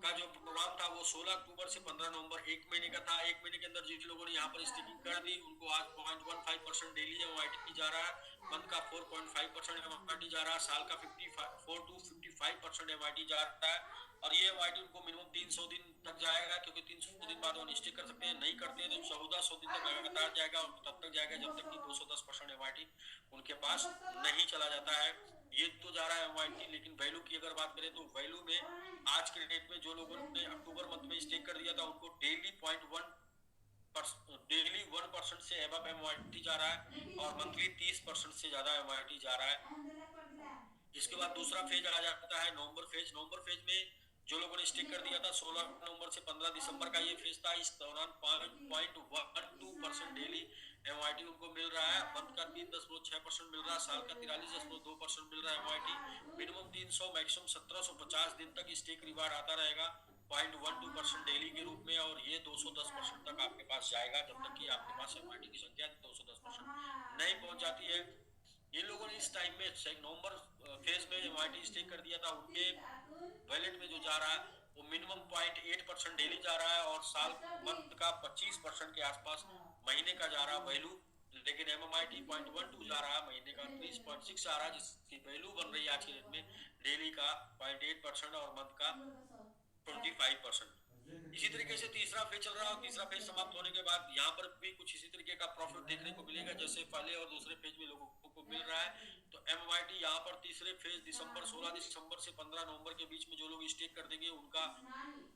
का जो प्रोग्राम था वो 16 अक्टूबर से 15 नवंबर, एक महीने का था। एक महीने के अंदर जिन लोगों ने यहाँ पर स्टेकिंग कर दी उनको आज 0.15% डेली एमआईटी जा रहा है, मंथ का 4.5% एमआईटी जा रहा है, साल का 54 to 55% एमआईटी जा रहा है। और ये एमआईटी उनको मिनिमम 300 दिन तक जाएगा, क्योंकि 300 दिन बाद वो स्टेक कर सकते हैं। नहीं करते हैं तो 1400 दिन तक लगातार जाएगा और तब तक जाएगा जब तक कि 210% एमआईटी उनके पास नहीं चला जाता है। ये तो जा रहा है एमआईटी, लेकिन वैल्यू की अगर बात करें तो वैल्यू में आज के डेट में जो लोगों ने अक्टूबर मंथ में स्टेक कर दिया था उनको डेली 1% से एबव एमआईटी जा रहा है और मंथली 30% से ज्यादा एमआईटी जा रहा है। इसके बाद दूसरा फेज आ जाता है नवंबर फेज। नवंबर फेज में जो लोगों ने स्टेक कर दिया था 16 नवंबर से 15 दिसंबर का ये फेज था। इस दौरान 5.12% डेली एमआईटी उनको मिल रहा है। मंथ का 3.6% मिल रहा है, साल का 43.2% मिल रहा है एमआईटी। मिनिमम 300 मैक्सिमम 1750 दिन तक स्टेक रिवार्ड आता रहेगा 0.12% डेली के रूप में, और ये 210% तक आपके पास जाएगा जब तक कि आपके पास एमआईटी की संख्या 210% नहीं पहुंच जाती है। इन लोगों ने इस टाइम में नवंबर फेज में एमआईटी स्टेक कर दिया था, उनके वैलेट में जो जा रहा है वो मिनिमम 0.8% डेली जा रहा है और साल मंथ का 25% के आसपास महीने का जा रहा है वैल्यू। लेकिन एमएमआईटी 0.12 जा रहा है, महीने का 30.6 आ रहा है, जिसकी वैल्यू बन रही है आज के डेट में डेली का 0.8% और मंथ का 25%। इसी तरीके से तीसरा फेज चल रहा है। तीसरा फेज समाप्त होने के बाद यहाँ पर भी कुछ इसी तरीके का प्रॉफिट देखने को मिलेगा जैसे पहले और दूसरे फेज में लोगों को मिल रहा है। तो एमआईटी यहाँ पर तीसरे फेज 16 दिसंबर से 15 नवंबर के बीच में जो लोग स्टेक कर देंगे उनका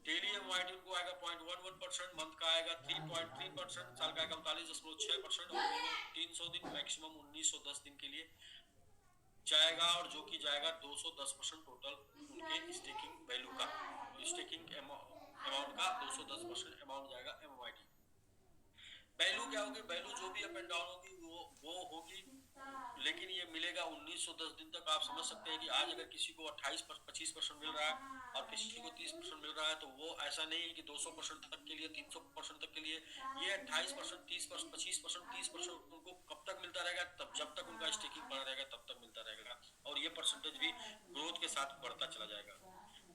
डेली एमआईटी उनको आएगा 0.11%, मंथ का आएगा 3.3%, साल का आएगा 39.6% और 300 दिन मैक्सिमम 1910 दिन के लिए जाएगा, और जो कि जाएगा 210% टोटल उनके स्टेकिंग वैल्यू का। स्टेकिंग अमाउंट का 210% अमाउंट जाएगा एमआईटी। वैल्यू क्या होगी? वैल्यू जो भी अप एंड डाउन होगी वो होगी, लेकिन ये मिलेगा 1910 दिन तक। आप समझ सकते हैं कि आज अगर किसी को 28-25% मिल रहा है और किसी को 30% मिल रहा है तो वो ऐसा नहीं है कि 200% तक के लिए 300% तक के लिए। ये 28%, 30%, 25%, 30% उनको कब तक मिलता रहेगा? तब जब तक उनका स्टेकिंग बढ़ा रहेगा तब तक मिलता रहेगा, और ये परसेंटेज भी ग्रोथ के साथ बढ़ता चला जाएगा।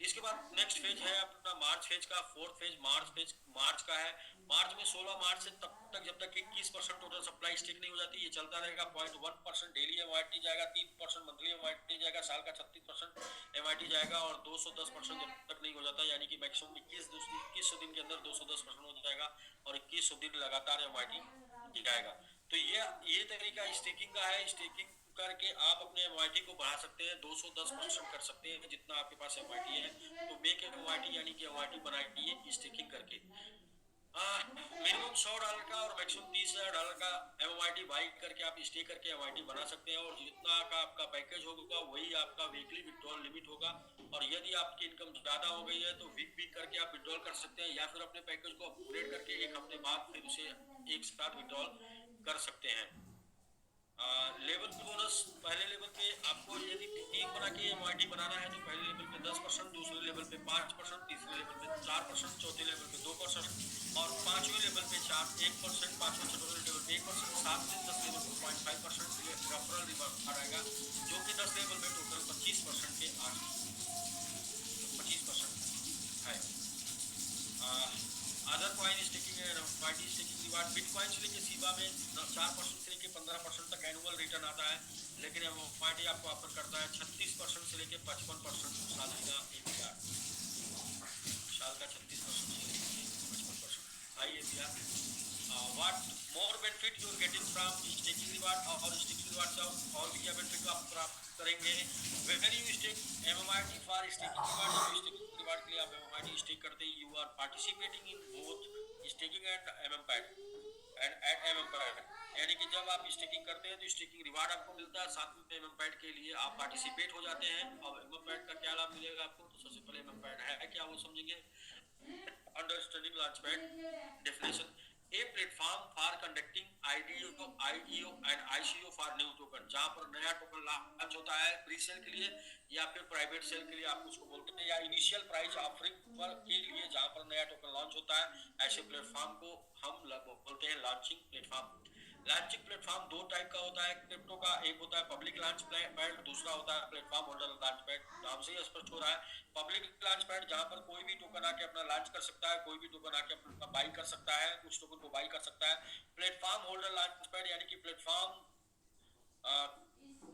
इसके बाद नेक्स्ट फेज है अपना मार्च फेज का, फोर्थ फेज मार्च का है। मार्च में 16 मार्च से तब तक जब तक 21% टोटल सप्लाई स्टिक नहीं हो जाती, ये चलता रहेगा। 0.1% डेली एमआईटी जाएगा, 3% मंथली एमआईटी जाएगा, साल का 36% एमआईटी जाएगा, और 210% जब तक नहीं हो जाता, यानी कि मैक्सिमम 21 दिन के अंदर 210% हो जाएगा, और 21 दिन लगातार एमआईटी जाएगा। तो ये तरीका स्टेकिंग का है। स्टेकिंग करके आप अपने एमआईटी को बढ़ा सकते हैं, 210% कर सकते हैं जितना आपके पास एमआईटी है। तो मेक एमआईटी यानी कि एमआईटी बनाइए स्टेकिंग करके। मिनिमम $100 का और मैक्सिमम $30,000 का एमआईटी बाई करके आप स्टे करके एमआईटी बना सकते हैं, और जितना का आपका पैकेज होगा वही आपका वीकली विड्रॉल लिमिट होगा। और यदि आपकी इनकम ज्यादा हो गई है तो वीक करके आप विड्रॉल कर सकते हैं, या फिर अपने पैकेज को अपग्रेड करके एक हफ्ते बाद फिर उसे एक साथ विड्रॉल कर सकते हैं। लेवल बोनस, पहले लेवल पे आपको यदि टीम बना के एमआईटी बनाना है तो पहले लेवल पे 10%, दूसरे लेवल पे 5%, तीसरे लेवल पे 4%, चौथे लेवल पे 2%, और पांचवें लेवल पे 1%, पांचवें छठवें लेवल पे 1%, 7 से 10 लेवल पे 0.5% रेफरल रिवार्ड आएगा, जो कि 10 लेवल में टोटल 25% के आस 25% है। Other coin staking and party staking reward, bitcoin से लेके सीबा में 4% से लेके 15% तक एनुअल रिटर्न आता है, लेकिन पार्टी आपको ऑफर करता है 36% से लेके 55% सालाना एपीआर, साल का 36% से लेके 55% high APR. What more benefit you are getting from staking reward, और स्टेकिंग रिवार्ड से और भी क्या बेनिफिट आप प्राप्त करेंगे। When you stake MMRT for staking reward, जब स्टेकिंग रिवार्ड के लिए आप एमएमआरटी स्टेक करते हैं, you are participating in both staking and MMPad and MMPad, यानी कि जब आप स्टेकिंग करते हैं तो स्टेकिंग रिवार्ड आपको मिलता है, साथ में एमएमपैड के लिए आप पार्टिसिपेट हो जाते हैं। और एमएमपैड का क्या लाभ मिलेगा आपको, तो सबसे पहले एमएमपैड है क्या वो समझेंगे। Understanding launchpad definition, a platform for conducting IDO and ICO for new token, जहां पर नया टोकन लॉन्च होता है प्री सेल के लिए या फिर प्राइवेट सेल के लिए आप उसको बोलते हैं, या इनिशियल प्राइस ऑफरिंग के लिए जहां पर नया टोकन लॉन्च होता है, ऐसे प्लेटफॉर्म को हम बोलते हैं लॉन्चिंग प्लेटफॉर्म। लॉन्चिंग प्लेटफॉर्म दो टाइप का होता है क्रिप्टो का, एक होता है पब्लिक लॉन्च पैड, दूसरा होता है प्लेटफॉर्म होल्डर लॉन्च पैड। नाम से ही स्पष्ट हो रहा है, पब्लिक लॉन्च पैड जहां पर कोई भी टोकन आके अपना लॉन्च कर सकता है, कोई भी टोकन आके अपना बाई कर सकता है, कुछ टोकन को बाई कर सकता है। प्लेटफॉर्म होल्डर लॉन्च पैड यानी कि प्लेटफॉर्म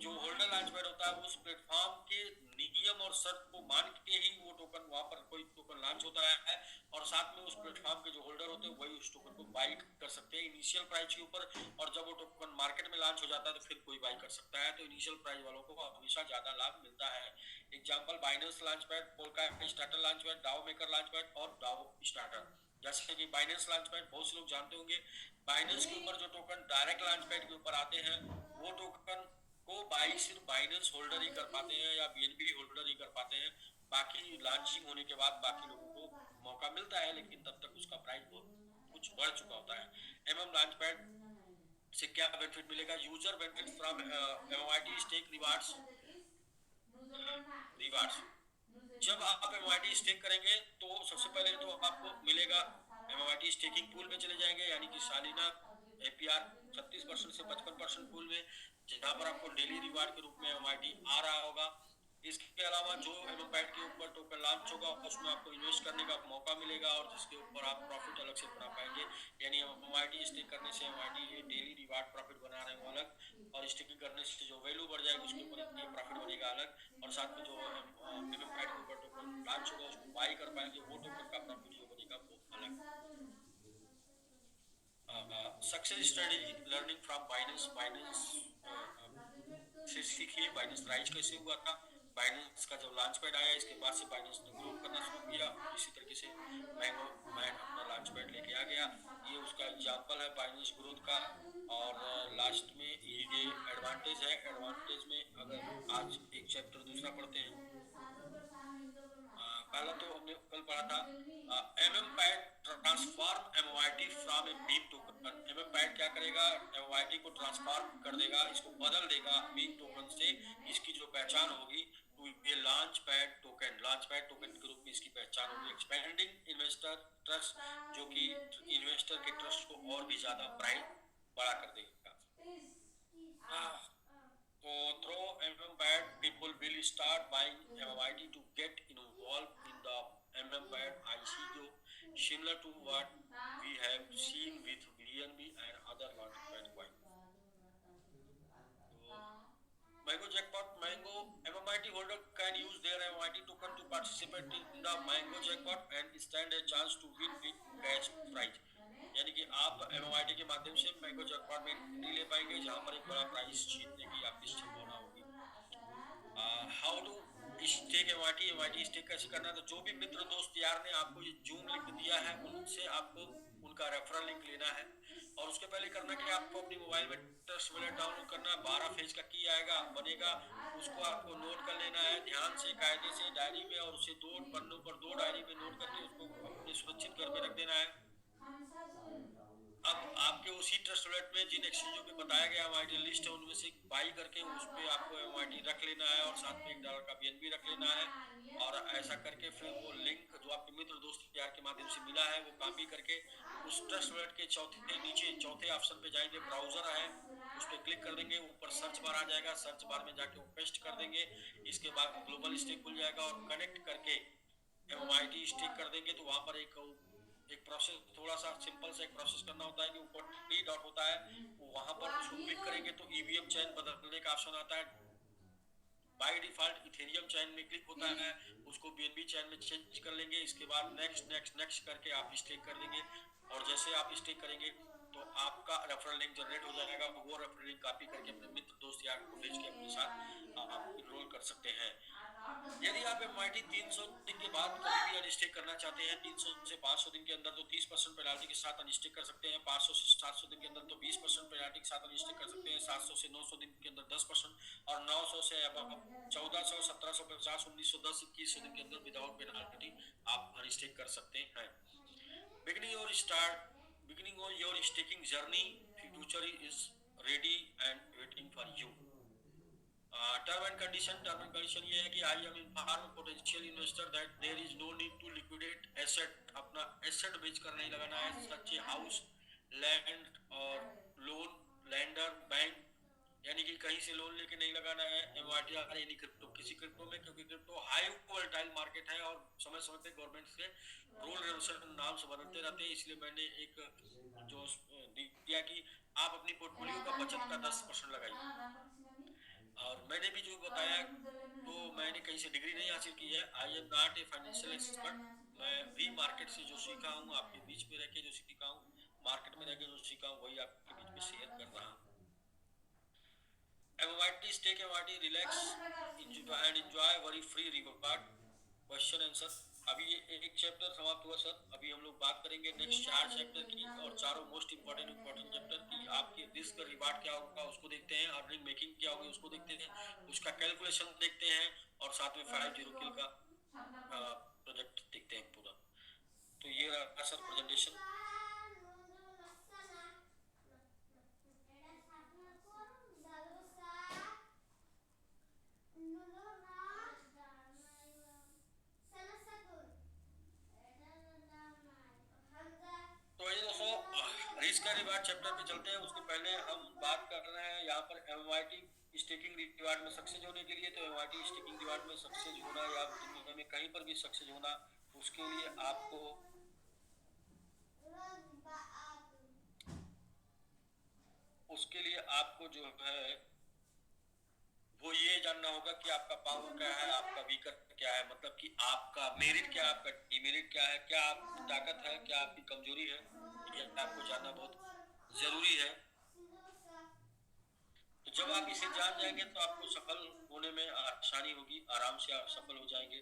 जो होल्डर लॉन्चपैड होता है उस प्लेटफॉर्म के नियम और शर्त को मान के ही वो टोकन, वहां पर कोई टोकन लॉन्च होता है, और साथ में उस प्लेटफॉर्म के जो होल्डर होते हैं वही उस टोकन को बाई कर सकते हैं इनिशियल प्राइस के ऊपर, और जब वो टोकन मार्केट में लॉन्च हो जाता है तो फिर कोई बाई कर सकता है। तो इनिशियल प्राइस वालों को हमेशा ज्यादा लाभ मिलता है। Example Binance launchpad, Polkastarter launchpad, DAO Maker launchpad और डाओ स्टार्टर। जैसे कि बाइनेंस लॉन्चपैड बहुत से लोग जानते होंगे, बाइनेंस के ऊपर जो टोकन डायरेक्ट लॉन्चपैड के ऊपर आते हैं वो टोकन को बाई सिर्फ बाइनेंस होल्डर ही कर पाते हैं या बीएनबी होल्डर ही कर पाते हैं। बाकी लॉन्चिंग होने के बाद बाकी लोगों को मौका मिलता है, लेकिन तब तक उसका प्राइस बहुत कुछ बढ़ चुका होता है। एमएम लॉन्च पैड से क्या बेनिफिट मिलेगा, user benefit from MIT stake rewards. Rewards, जब आप एमआईटी स्टेक करेंगे तो सबसे पहले तो आपको मिलेगा, एमआईटी स्टेकिंग पूल में चले जाएंगे, यानी कि सालिना एपीआर 36% से 55% पूल में, जहां पर आपको डेली रिवार्ड के रूप में एमआईटी आ रहा होगा। इसके अलावा जो एमएमपैड के ऊपर टोकन लॉन्च होगा उसमें आपको इन्वेस्ट करने का मौका मिलेगा, और जिसके ऊपर आप प्रॉफिट अलग से बना पाएंगे। यानी एमआईटी स्टेक करने से एमआईटी डेली रिवार्ड प्रॉफिट बना रहे हो अलग, और स्टेकिंग करने से जो वैल्यू बढ़ जाएगी उसके ऊपर ये प्रॉफिट बनेगा अलग, और साथ में जो एमएमपैड के ऊपर टोकन लॉन्च होगा उसको बाई कर पाएंगे, वो टोकन का प्रॉफिट जो बनेगा वो अलग। Success study learning from Binance, Binance से सीखिए बाइनेंस राइज कैसे हुआ था। बाइनेंस का जब लॉन्च पैड आया इसके बाद से बाइनेंस ने ग्रो करना शुरू किया, इसी तरीके से मैंगो मैन अपना लॉन्च पैड लेके आ गया। ये उसका एग्जाम्पल है बाइनेंस ग्रोथ का। और लास्ट में ये एडवांटेज है, एडवांटेज में अगर आज एक चैप्टर दूसरा पढ़ते हैं। पहला तो हमने कल पढ़ा था MM pad transform MOIT from a meme token. MM pad क्या करेगा, एमओआईटी को ट्रांसफॉर्म कर देगा, इसको बदल देगा मीम टोकन से। इसकी जो पहचान होगी तो ये launch pad token, launch pad token के रूप में इसकी पहचान होगी। एक्सपेंडिंग इन्वेस्टर ट्रस्ट, जो कि इन्वेस्टर के ट्रस्ट को और भी ज्यादा ब्राइट बड़ा कर देगा। So through MMPad, people will start buying MMIT to get involved in the MMPad IC, जो similar to what we have seen with BNB and other launchpad coin. So Mango Jackpot, Mango MMIT holder can use their MMIT token to participate in the Mango Jackpot and stand a chance to win big cash prize. यानी कि आप MMIT के माध्यम से mango jackpot में entry ले पाएंगे, जहां पर एक बड़ा प्राइज जीतने की आपकी संभावना होगी। How to stake MIT, MIT stake कैसे करना है? तो जो भी मित्र दोस्त यार ने आपको ये जूम लिंक दिया है, उनसे आपको उनका रेफरल लिंक लेना है, और उसके पहले करना कि आपको अपनी मोबाइल में ट्रस्ट वॉलेट डाउनलोड करना है। 12 फेज का की आएगा बनेगा, उसको आपको नोट कर लेना है ध्यान से, कायदे से डायरी में, और उसे 2 पन्नों पर 2 डायरी में नोट करके उसको अपने सुरक्षित घर में रख देना है। अब आपके उसी ट्रस्ट वॉलेट में जिन एक्सचेंजों पे बताया गया एमआईटी लिस्ट है, उनमें से बाई करके उस पे आपको एमआईटी रख लेना है, और साथ में $1 का बीएनबी रख लेना है। और ऐसा करके फिर वो लिंक जो आपके मित्र दोस्त यार के माध्यम से मिला है, वो कॉपी करके उस ट्रस्ट वॉलेट के नीचे चौथे ऑप्शन पे जाएंगे, ब्राउजर है, उस पर क्लिक कर देंगे, ऊपर सर्च बार आ जाएगा, सर्च बार में जाके वो पेस्ट कर देंगे। इसके बाद ग्लोबल स्टेक खुल जाएगा, और कनेक्ट करके एमआईटी स्टेक कर देंगे। तो वहां पर एक प्रोसेस, थोड़ा सा सिंपल सा एक प्रोसेस करना होता है कि ऊपर 3 डॉट होता है, वहां पर उसको क्लिक करेंगे तो ईवीएम चैन बदलने का ऑप्शन आता है। बाय डिफॉल्ट इथेरियम चैन में क्लिक होता है, उसको बीएनबी चैन में चेंज कर लेंगे। इसके बाद नेक्स्ट नेक्स्ट नेक्स्ट करके आप स्टेक कर देंगे, और जैसे आप स्टेक करेंगे तो आपका रेफरल लिंक जनरेट हो जाएगा। वो रेफरल लिंक कॉपी करके अपने मित्र दोस्त यार को भेज के अपने साथ आप इनरोल कर सकते हैं। यदि आप एमआईटी 300 दिन के बाद कभी भी अनस्टेक करना चाहते हैं, 300 से 500 दिन के अंदर, तो 30% पेनाल्टी के साथ अनस्टेक कर सकते हैं। 500 से 700 दिन के अंदर तो 20% पेनाल्टी के साथ अनस्टेक कर सकते हैं। 700 से 900 दिन के अंदर 10%, और 900 से अब 1400, 1750, 1910, 2100 दिन के अंदर विदाउट पेनाल्टी आप अनस्टेक कर सकते हैं। बिगिनिंग और स्टार्ट, बिगिनिंग और your staking journey, future is ready and waiting for you. Term and condition ये है कि I am inform potential investor that there is no need to liquidate asset. अपना एसेट बेच कर नहीं लगाना है, सच्चे हाउस, लैंड और लोन, लैंडर, बैंक, यानी कि कहीं से लोन लेके नहीं लगाना है एमआरटीआर यानी क्रिप्टो, किसी क्रिप्टो में, क्योंकि क्रिप्टो हाई वोलेटाइल मार्केट है और समय समय पे गवर्नमेंट से रूल रेगुलेशन नाम से बदलते रहते हैं। इसलिए मैंने एक जो दिया कि आप अपनी पोर्टफोलियो का बचत का 10% लगाइए। और मैंने भी जो बताया, तो मैंने कहीं से डिग्री नहीं हासिल की है, I am not a financial expert. मैं भी मार्केट से जो सीखा हूँ, आपके बीच में रह के जो सीखा हूँ, मार्केट में रह के जो सीखा हूँ, वही आपके बीच में शेयर कर रहा हूँ। MYT stake, MYT relax and enjoy worry free reward, question answer. अभी ये एक चैप्टर समाप्त हुआ सर, अभी हम लोग बात करेंगे नेक्स्ट 4 चैप्टर की, और चारों मोस्ट इंपॉर्टेंट चैप्टर की। आपके रिस्क रिवार्ड क्या होगा उसको देखते हैं, अर्निंग मेकिंग क्या होगी उसको देखते हैं, उसका कैलकुलेशन देखते हैं, और साथ में 50 किल का प्रोजेक्ट देखते हैं पूरा। तो ये रहा सर प्रेजेंटेशन। तो ये दोस्तों रिस्क एंड रिवार्ड चैप्टर पे चलते हैं। उसके पहले हम बात कर रहे हैं यहाँ पर एमवाईटी स्टेकिंग रिवार्ड में सक्सेस होने के लिए। तो एमवाईटी स्टेकिंग रिवार्ड में सक्सेस होना, या दुनिया में कहीं पर भी सक्सेस होना, उसके लिए आपको जो है वो ये जानना होगा कि आपका पावर क्या है, आपका वीकर क्या है, मतलब कि आपका मेरिट क्या है, आपका डिमेरिट क्या है, क्या आपकी ताकत है, क्या आपकी कमजोरी है, ये आपको जानना बहुत जरूरी है। तो जब आप इसे जान जाएंगे तो आपको सफल होने में आसानी होगी, आराम से आप सफल हो जाएंगे।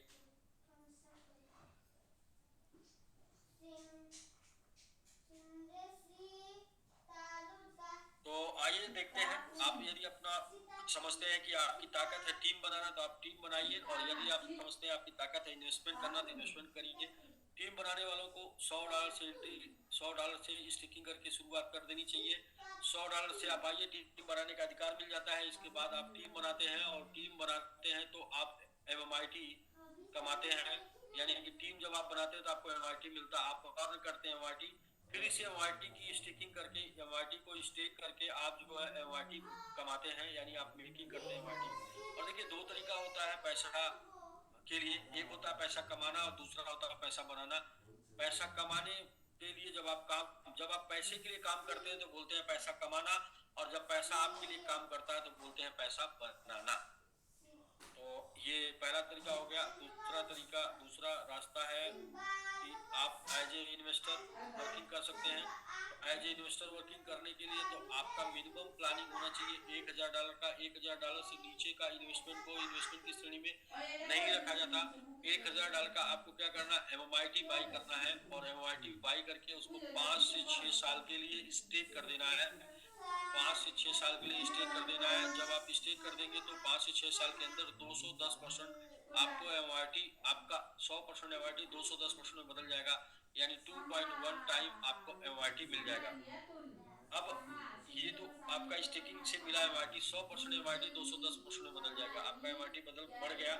तो आइए देखते हैं, आप यदि अपना समझते हैं कि आपकी ताकत है टीम बनाना, तो आप टीम बनाइए, और यदि आप समझते हैं आपकी ताकत है इन्वेस्टमेंट करना, तो इन्वेस्टमेंट करिए। टीम बनाने वालों को $100 से स्टिकिंग करके शुरुआत कर देनी चाहिए। $100 से आप आइए, टीम बनाने का अधिकार मिल जाता है। इसके बाद आप टीम बनाते हैं, और टीम बनाते हैं तो आप एमएमआईटी कमाते हैं, यानी कि टीम जब आप बनाते हैं तो आपको एमआईटी मिलता है, आप अर्न करते हैं एमआईटी, फिर इसे एमआईटी की स्टेकिंग करके, एमआईटी को स्टेक करके आप जो है एमआईटी कमाते हैं, यानी आप मेकिंग करते हैं एमआईटी। और देखिए दो तरीका होता है पैसा के लिए, एक होता है पैसा कमाना और दूसरा होता है पैसा बनाना। पैसा कमाने के लिए जब आप पैसे के लिए काम करते हैं तो बोलते हैं पैसा कमाना, और जब पैसा आपके लिए काम करता है तो बोलते हैं पैसा बनाना। तो ये पहला तरीका हो गया। दूसरा रास्ता है कि आप एज ए इन्वेस्टर वर्किंग कर सकते हैं। तो एज ए इन्वेस्टर वर्किंग करने के लिए तो आपका मिनिमम प्लानिंग होना चाहिए $1000 का। $1000 से नीचे का इन्वेस्टमेंट को इन्वेस्टमेंट की श्रेणी में नहीं रखा जाता। $1000 का आपको क्या करना है, एमआईटी बाई करना है, और एमआईटी बाई करके उसको 5 से 6 साल के लिए स्टेक कर देना है। 5 से 6 साल के लिए स्टेक कर देना है। जब आप स्टेक कर देंगे तो 5 से 6 साल के अंदर 210% आपको एमआईटी, आपका 100% एमआईटी 210% में बदल जाएगा, यानी 2.1 टाइम आपको एमआईटी मिल जाएगा। अब ये तो आपका स्टेकिंग से मिला एमआईटी, 100% एमआईटी 210% में बदल जाएगा, आपका एमआईटी बढ़ गया।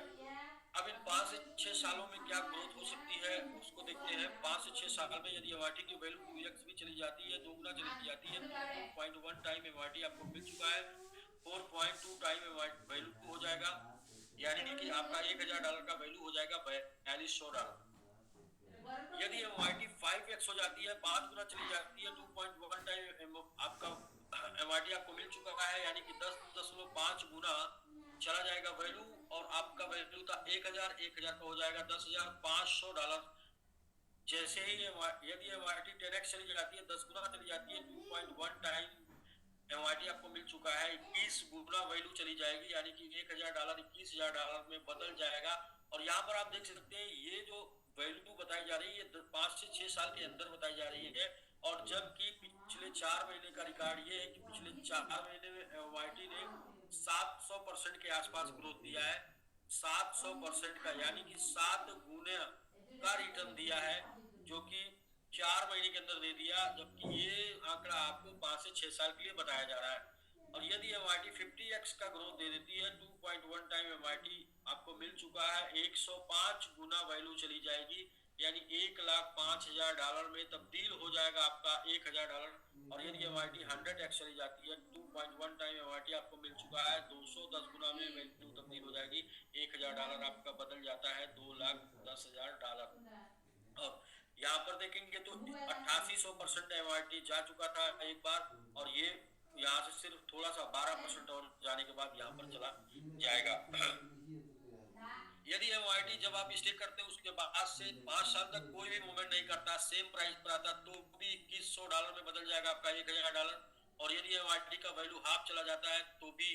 अब इन 5 से 6 सालों में क्या ग्रोथ हो सकती है उसको देखते हैं। 5 से 6 साल में यदि एमआरटी की वैल्यू 2x भी चली जाती है, 2 गुना चली जाती है, तो 2.1 टाइम एमआरटी आपको मिल चुका है। 4.2 टाइम वैल्यू हो जाएगा, यानी कि आपका $1000 का वैल्यू हो जाएगा $4200। यदि एमआरटी 5x हो जाती है, 5 गुना चली जाती है, 2.1 टाइम आपका एमआरटी आपको मिल चुका है, यानी कि 10.5 गुना चला जाएगा वैल्यू। और आपका वैल्यू था 1000 का हो जाएगा $10,500। जैसे ही यदि एमआरटी 10x चली जाती है, 10 गुना चली जाती है, 2.1 टाइम एमआरटी आपको मिल चुका है, 21 गुना वैल्यू चली जाएगी, यानी कि $1000 $21,000 में बदल जाएगा। और यहाँ पर आप देख सकते हैं ये जो वैल्यू बताई जा रही है 5 से 6 साल के अंदर बताई जा रही है। और जबकि पिछले 4 महीने का रिकॉर्ड ये है कि पिछले 4 महीने में एमआईटी ने 700% के आसपास ग्रोथ दिया है। 700% का, यानी कि 7 गुने का रिटर्न दिया है, जो कि 4 महीने के अंदर दे दिया, जबकि ये आंकड़ा आपको 5 से 6 साल के लिए बताया जा रहा है। और यदि एमआईटी 50x का ग्रोथ दे देती है, 2.1 टाइम एमआईटी आपको मिल चुका है, 105 गुना वैल्यू चली जाएगी, यानी $1,05,000 में तब्दील हो जाएगा आपका $1000। और यदि एमआईटी 100x चली जाती है, 2.1 टाइम एमआईटी आपको मिल चुका है, 210 गुना में वैल्यू तब्दील हो जाएगी, $1000 आपका बदल जाता है $2,10,000। अब यहाँ पर देखेंगे तो 8800% एमआरटी जा चुका था एक बार, और ये यहाँ से सिर्फ थोड़ा सा 12% और जाने के बाद यहाँ पर चला जाएगा। यदि एमआरटी जब आप स्टे करते हैं उसके बाद से 5 साल तक कोई भी मूवमेंट नहीं करता, सेम प्राइस पर आता, तो भी $2100 में बदल जाएगा आपका $1000। और यदि एमआरटी का वैल्यू हाफ चला जाता है तो भी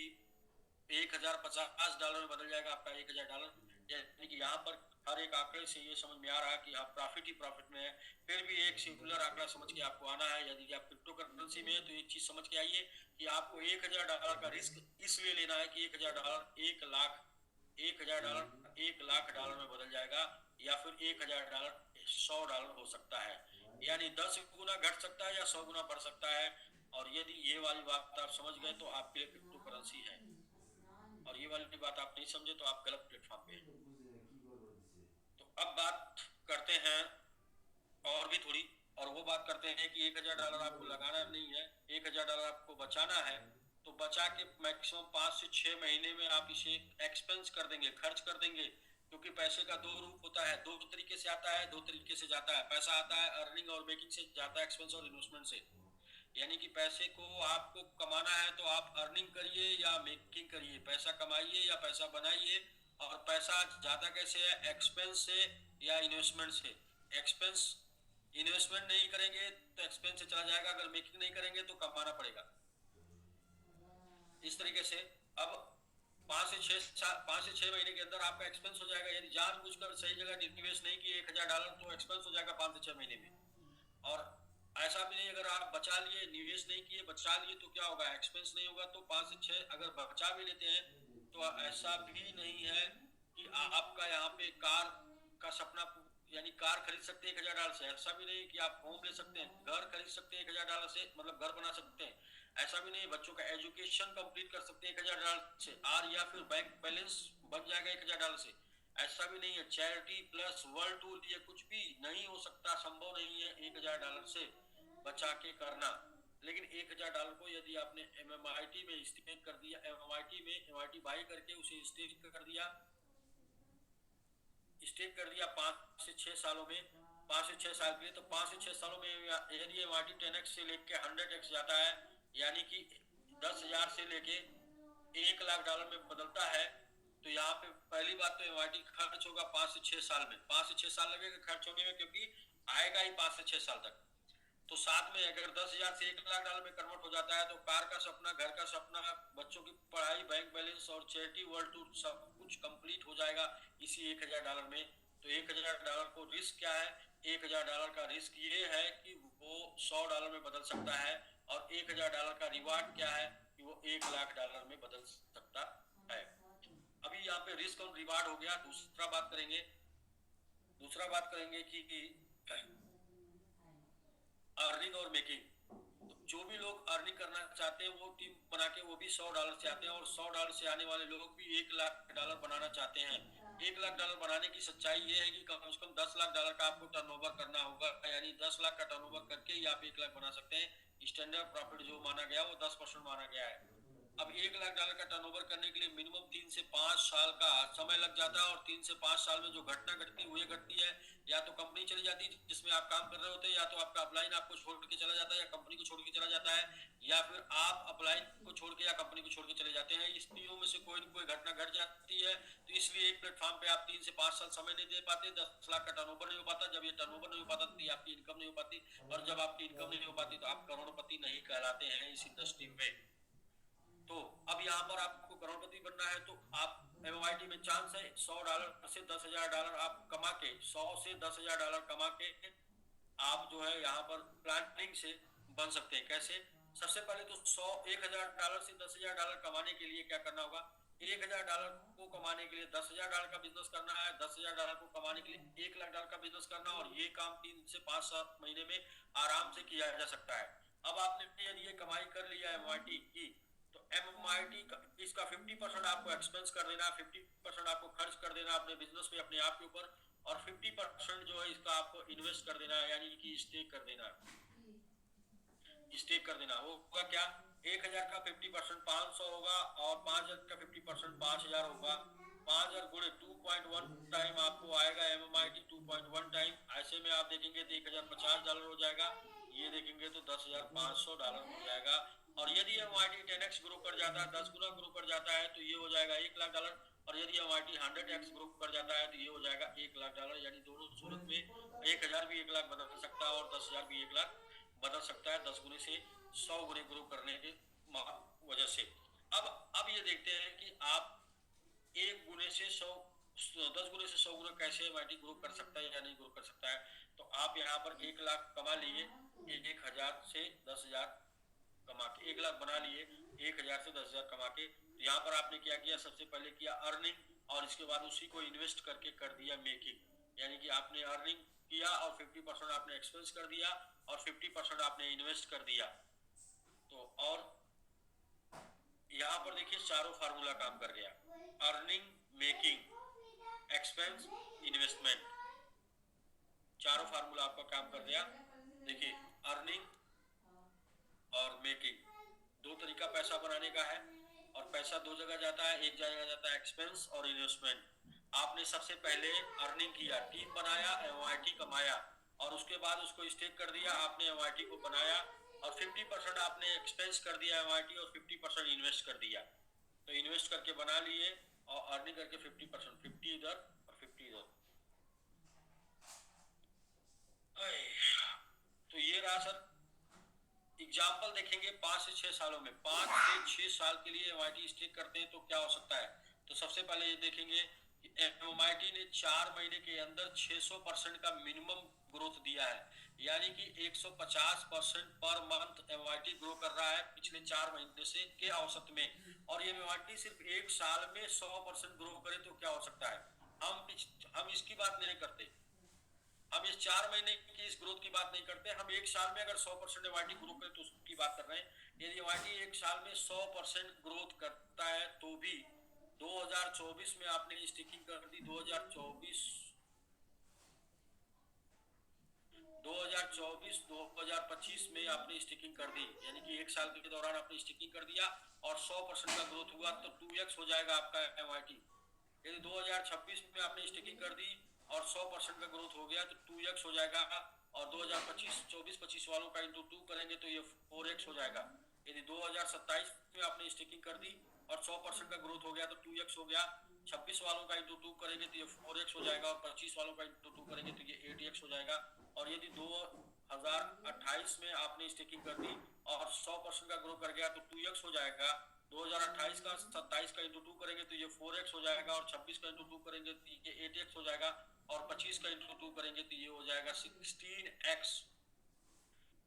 $1050 में बदल जाएगा आपका $1000। यानी कि यहाँ पर हर एक आंकड़े से ये समझ में आ रहा है कि आप प्रॉफिट ही प्रॉफिट में है। फिर भी एक सिंगुलर आंकड़ा समझ के आपको आना है। यदि आप क्रिप्टो करेंसी में है तो एक चीज समझ के आइए कि आपको $1000 का रिस्क इसलिए लेना है कि $1000 $1,00,000 में बदल जाएगा, या फिर $1000 $100 हो सकता है, यानी 10 गुना घट सकता है या 100 गुना बढ़ सकता है। और यदि ये वाली बात आप समझ गए तो आपके लिए क्रिप्टो करेंसी है, और ये वाली बात आप नहीं समझे तो आप गलत प्लेटफॉर्म पे हैं। तो अब बात करते हैं और भी थोड़ी, और वो बात करते हैं कि $1000 आपको लगाना नहीं है, $1000 आपको बचाना है। तो बचा के मैक्सिमम 5 से 6 महीने में आप इसे एक्सपेंस कर देंगे, खर्च कर देंगे, क्योंकि पैसे का दो रूप होता है, दो तरीके से आता है, दो तरीके से जाता है। पैसा आता है अर्निंग और मेकिंग से, जाता है एक्सपेंस और इन्वेस्टमेंट से। यानी कि पैसे को आपको कमाना है तो आप अर्निंग करिए या मेकिंग करिए, पैसा कमाइए या पैसा बनाइए। और पैसा जाता कैसे है, एक्सपेंस से या इन्वेस्टमेंट से। एक्सपेंस, इन्वेस्टमेंट नहीं करेंगे तो एक्सपेंस से चला जाएगा, अगर मेकिंग नहीं करेंगे तो कमाना पड़ेगा। इस तरीके से अब 5 से 6 महीने के अंदर आपका एक्सपेंस हो जाएगा। यदि जानबूझकर सही जगह निवेश नहीं किए $1000 तो एक्सपेंस हो जाएगा 5 से 6 महीने में। और ऐसा भी नहीं, अगर आप बचा लिए, निवेश नहीं किए, बचा लिए तो क्या होगा, एक्सपेंस नहीं होगा। तो 5 से 6 अगर बचा भी लेते हैं तो ऐसा भी नहीं है कि आपका यहाँ पे कार का सपना, यानी कार खरीद सकते हैं $1000 से। ऐसा भी नहीं कि आप होम ले सकते हैं, घर खरीद सकते हैं $1000 से, मतलब घर बना सकते हैं। ऐसा भी नहीं, बच्चों का एजुकेशन कंप्लीट कर सकते हैं $1000 से, और या फिर बैंक बैलेंस बन जाएगा $1000 से। ऐसा भी नहीं है, चैरिटी प्लस वर्ल्ड टूर, ये कुछ भी नहीं हो सकता, संभव नहीं है $1000 से। बचा के करना। लेकिन $1000 को यदि आपने MMIT में स्टेक कर दिया, MMIT में MIT बाई करके उसे स्टेक कर दिया, 5 से 6 सालों में, 5 से 6 साल के लिए, तो 5 से 6 सालों में यदि MIT 10x से लेके 100x जाता है, यानी कि 10,000 से लेके $1,00,000 में बदलता है, तो यहाँ पे पहली बात तो MIT खर्च होगा 5 से 6 साल में, 5 से 6 साल लगेगा खर्च होने में, क्योंकि आएगा ही 5 से 6 साल तक। तो साथ में अगर 10,000 से $1,00,000 में कन्वर्ट हो जाता है, तो कार का सपना, घर का सपना, बच्चों की पढ़ाई, बैंक बैलेंस और चैरिटी वर्ल्ड टूर सब कुछ कंप्लीट हो जाएगा इसी $1,000 में। तो $1,000 को रिस्क क्या है? $1,000 का रिस्क ये है कि वो $100 में बदल सकता है, और $1,000 का रिवार्ड क्या है कि वो $1,00,000 में बदल सकता है। अभी यहाँ पे रिस्क और रिवार्ड हो गया। दूसरा बात करेंगे कि अर्निंग और मेकिंग। तो जो भी लोग अर्निंग करना चाहते हैं वो टीम बना के वो भी $100 से आते हैं, और $100 से आने वाले लोग भी $1,00,000 बनाना चाहते हैं। $1,00,000 बनाने की सच्चाई ये है कि कम से कम $10,00,000 का आपको टर्नओवर करना होगा, यानी 10 लाख का टर्नओवर करके ही आप 1,00,000 बना सकते हैं। स्टैंडर्ड प्रॉफिट जो माना गया वो 10% माना गया है। अब $1,00,000 का टर्नओवर करने के लिए मिनिमम 3 से 5 साल का समय लग जाता है, और 3 से 5 साल में जो घटना घटती है वो ये घटती है, या तो कंपनी चली जाती है जिसमें आप काम कर रहे होते हैं, या तो आपका अपलाइन आपको छोड़ के चला जाता है, या कंपनी को छोड़ के चला जाता है, या फिर आप अपलाइन को छोड़ के या कंपनी को छोड़ के चले जाते हैं। इस तीनों में से कोई न कोई घटना घट जाती है। तो इसलिए एक प्लेटफॉर्म पे आप 3 से 5 साल समय नहीं दे पाते, 10 लाख का टर्नओवर नहीं हो पाता। जब ये टर्नओवर नहीं हो पाता तो आपकी इनकम नहीं हो पाती, और जब आपकी इनकम नहीं हो पाती तो आप करोड़पति नहीं कहलाते हैं इस इंडस्ट्री में। तो अब यहाँ पर आपको करोड़पति बनना है, तो आप MIT में चांस है $100 से $10,000 आप कमा के, 100 से $10,000 कमा के आप जो है यहाँ पर प्लानिंग से बन सकते हैं। कैसे? सबसे पहले तो $1,000 से $10,000 कमाने के लिए क्या करना होगा? $1,000 को कमाने के लिए $10,000 का बिजनेस करना है, $10,000 को कमाने के लिए $1,00,000 का बिजनेस करना, और ये काम 3 से 5-7 महीने में आराम से किया जा सकता है। अब आपने यदि ये कमाई कर लिया MIT की, तो MIT का इसका 50% आपको एक्सपेंस कर देना, 50% आपको खर्च कर देना अपने बिजनेस पे, अपने आप के ऊपर, और 50% जो है इसका आपको इन्वेस्ट कर देना, यानी कि स्टेक कर देना। होगा क्या? 1,000 का 50% 500 होगा, और 5,000 का 50% 5,000 होगा। 5,000 गुणे 2.1 टाइम आपको आएगा MMIT, 2.1 टाइम। ऐसे में आप देखेंगे तो $1,050 हो जाएगा, ये देखेंगे तो $10,500 हो जाएगा। और यदि MIT 10x ग्रो कर जाता है, 10 गुना ग्रो कर जाता है, तो ये हो जाएगा $1,00,000। और यदि MIT 100x ग्रो कर जाता है तो ये हो जाएगा $1,00,000। यानी दोनों सूरत में 1,000 भी 1,00,000 बदल सकता है, और 10,000 भी 1,00,000 बदल सकता है, 10 गुने से 100 गुने ग्रो करने की वजह से। अब ये देखते हैं कि आप 1 गुने से 100, 10 गुने से 100 गुना कैसे MIT ग्रो कर सकता है या नहीं ग्रो कर सकता है। तो आप यहाँ पर 1,00,000 कमा लिए, 1,000 से 10,000 कमा के 1,00,000 बना लिए, 1,000 से 10,000 कमा के। तो यहाँ पर आपने क्या किया? सबसे पहले किया अर्निंग, और इसके बाद उसी को इन्वेस्ट करके कर दिया मेकिंग। यानी कि आपने अर्निंग किया और 50% आपने एक्सपेंस कर दिया, और 50% आपने इन्वेस्ट कर दिया। तो और यहाँ पर देखिए चारों फार्मूला काम कर गया, अर्निंग, मेकिंग, एक्सपेंस, इन्वेस्टमेंट, चारों फार्मूला आपका काम कर गया। देखिए अर्निंग और मेकिंग, दो तरीका पैसा बनाने का है, और पैसा दो जगह जाता है। एक जगह जाता है एक्सपेंस और इन्वेस्टमेंट। आपने सबसे पहले अर्निंग किया, टीम बनाया, MIT कमाया, और उसके बाद उसको स्टेक कर दिया, आपने MIT को बनाया, और 50% आपने एक्सपेंस कर दिया MIT, और 50% इन्वेस्ट कर दिया। तो इन्वेस्ट करके बना लिए, और अर्निंग करके 50%, 50 इधर और 50 इधर। तो ये रहा सर एग्जाम्पल। देखेंगे 5 से 6 सालों में, 5 से 6 साल के लिए MIT स्टेक करते हैं तो क्या हो सकता है। तो सबसे पहले ये देखेंगे कि MIT ने 4 महीने के अंदर 600% का मिनिमम ग्रोथ दिया है, यानी कि 150% पर मंथ MIT ग्रो कर रहा है पिछले 4 महीने से के औसत में। और ये MIT सिर्फ एक साल में 100% ग्रो करे तो क्या हो सकता है। हम इसकी बात नहीं करते, हम इस 4 महीने की इस ग्रोथ की बात नहीं करते, हम एक साल में अगर 100% MIT ग्रो करे तो उसकी बात कर रहे हैं। यदि MIT एक साल में 100% ग्रोथ करता है तो भी 2024 में आपने स्टिकिंग कर दी, 2024-2025 में आपने स्टेकिंग कर दी, यानी कि एक साल के दौरान आपने स्टेकिंग कर दिया और 100% का ग्रोथ हुआ तो 2x हो जाएगा आपका MIT। यदि 2026 में आपने स्टेकिंग कर दी और 100% का ग्रोथ हो गया तो 2x हो जाएगा, और 2025-24-25 वालों का इंटू 2 करेंगे तो ये 4x हो जाएगा। यदि 2027 में आपने स्टेकिंग कर दी और 100% का ग्रोथ हो गया तो 2x हो गया, 26 वालों का इंटू 2 करेंगे तो ये 4x हो जाएगा, और 25 वालों का इंटू 2 करेंगे तो ये 8x हो जाएगा। और यदि 2028 में आपने स्टेकिंग कर दी और 100% का ग्रो कर गया तो 2x हो जाएगा, 2028 का 27 का इंटू 2 करेंगे तो ये 4x हो जाएगा, और 26 का इंटू 2 करेंगे तो ये 8x हो जाएगा, और 25 का इंटू 2 करेंगे तो ये हो जाएगा 16x।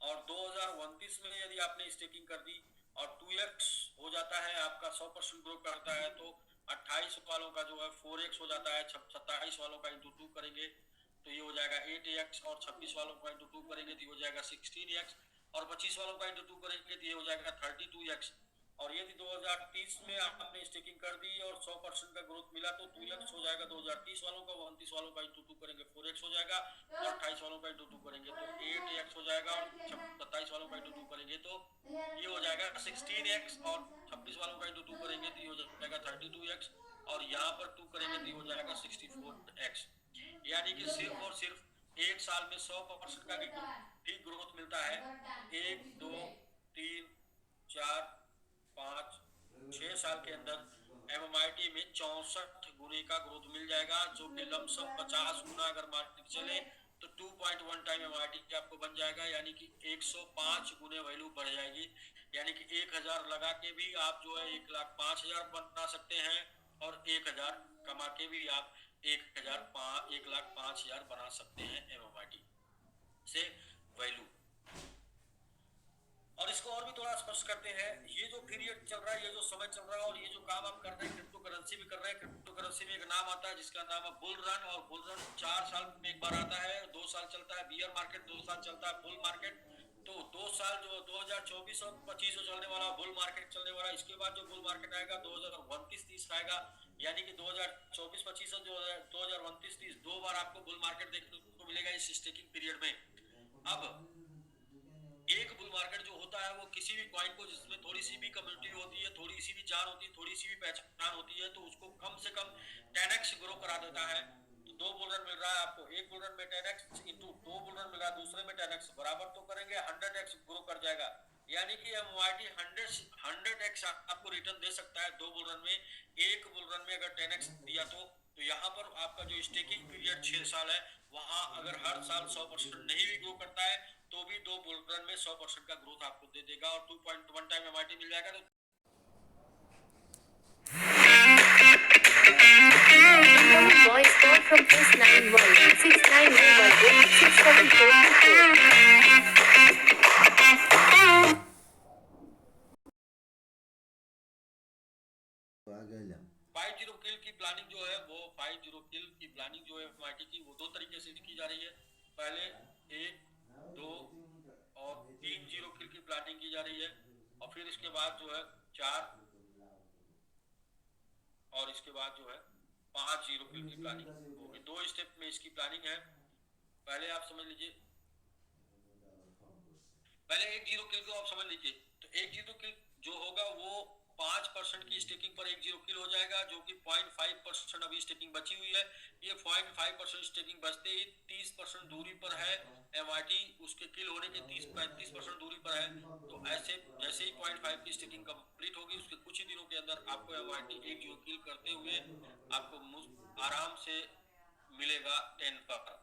और 2029 में यदि आपने स्टेकिंग कर दी और 2x हो जाता है आपका, 100% ग्रो करता है तो 28 वालों का जो है 4x हो जाता है, 27 वालों का इंटू 2 करेंगे तो ये हो जाएगा 8x, और 26 वालों का इंटू 2 करेंगे तो ये हो जाएगा 16x, और 25 वालों का इंटू 2 करेंगे तो ये हो जाएगा 32x। और यदि 2030 में आपने स्टेकिंग कर दी और 100% का ग्रोथ मिला तो 2x हो जाएगा 2030 वालों का, 29 वालों का इंटू 2 करेंगे 4x हो जाएगा, और 28 वालों का इंटू 2 करेंगे तो 8x हो जाएगा, और 27 वालों का इंटू 2 करेंगे तो ये हो जाएगा 16x, और 26 वालों का इंटू 2 करेंगे तो ये हो जाएगा 32x, और यहाँ पर 2 करेंगे तो ये हो जाएगा 64x। यानी कि सिर्फ और सिर्फ एक साल में 100% का भी ग्रोथ मिलता है। 1 2 3 4 5 6 साल के अंदर MMIT में 64 गुने का ग्रोथ मिल जाएगा, जो कि लमसम 50 गुना अगर मार्केट चले तो 2.1 टाइम MMIT की आपको बन जाएगा, यानी कि 105 गुने वैल्यू बढ़ जाएगी। यानी कि 1000 लगा के भी आप जो है 1,05,000 बना सकते हैं, और 1000 कमा के भी आप 1,05,000 बना सकते हैं MMIT से वैल्यू। और इसको और भी थोड़ा स्पष्ट करते हैं, ये जो पीरियड चल रहा है, ये जो समय चल रहा है, और ये जो काम आप कर रहे हैं क्रिप्टो करेंसी भी कर रहे हैं, क्रिप्टो करेंसी में एक नाम आता है जिसका नाम है बुल रन, और बुल रन 4 साल में एक बार आता है, 2 साल चलता है बियर मार्केट, 2 साल चलता है बुल मार्केट। तो 2 साल जो 2024 और 25 में चलने वाला बुल मार्केट चलने वाला, इसके बाद जो बुल मार्केट आएगा 2029-30 आएगा, यानी कि 2024-25 और 2029-30 2 बार आपको बुल मार्केट देखने को मिलेगा इस स्टेकिंग पीरियड में। अब एक बुल मार्केट जो होता है वो किसी भी कॉइन को, जिसमें थोड़ी सी भी कम्युनिटी होती है, थोड़ी सी भी जान होती है, थोड़ी सी भी पहचान होती है, तो उसको कम से कम 10x ग्रो करा देता है। तो 2 बुल रन मिल रहा है आपको, एक बुल रन में 10x इंटू 2 बुल रन मिल रहा है दूसरे में 10x, बराबर तो करेंगे 100x ग्रो कर जाएगा। यानी कि MYT 100x आपको रिटर्न दे सकता है 2 बुल रन में। एक बुल रन में अगर 10x दिया तो यहाँ पर आपका जो स्टेकिंग पीरियड 6 साल है, वहां अगर हर साल 100% नहीं भी ग्रो करता है तो भी 2 बुल रन में 100% का ग्रोथ आपको दे देगा, और 2.1 टाइम MIT मिल जाएगा। तो voice call from +91 फाइव किल की प्लानिंग जो है वो 50 किल की प्लानिंग जो है MIT की, वो 2 तरीके से की जा रही है। पहले 1 2 और 3 0 किल की प्लानिंग की जा रही है, और फिर इसके बाद जो है 4, और इसके बाद जो है 5 0 किल की प्लानिंग होगी। 2 स्टेप में इसकी प्लानिंग है। पहले आप समझ लीजिए, पहले 1 0 किल को आप समझ लीजिए, तो 1 0 किल जो होगा वो 5% की स्टेकिंग पर 1 0 किल हो जाएगा, जो कि 0.5% अभी स्टेकिंग बची हुई है। ये 0.5% स्टेकिंग बचते ही 30% दूरी पर है MIT, उसके किल होने के 30-35% दूरी पर है। तो ऐसे जैसे ही 0.5 की स्टेकिंग कंप्लीट होगी, उसके कुछ ही दिनों के अंदर आपको MIT 1 0 किल करते हुए आपको आराम से मिलेगा 10 पर।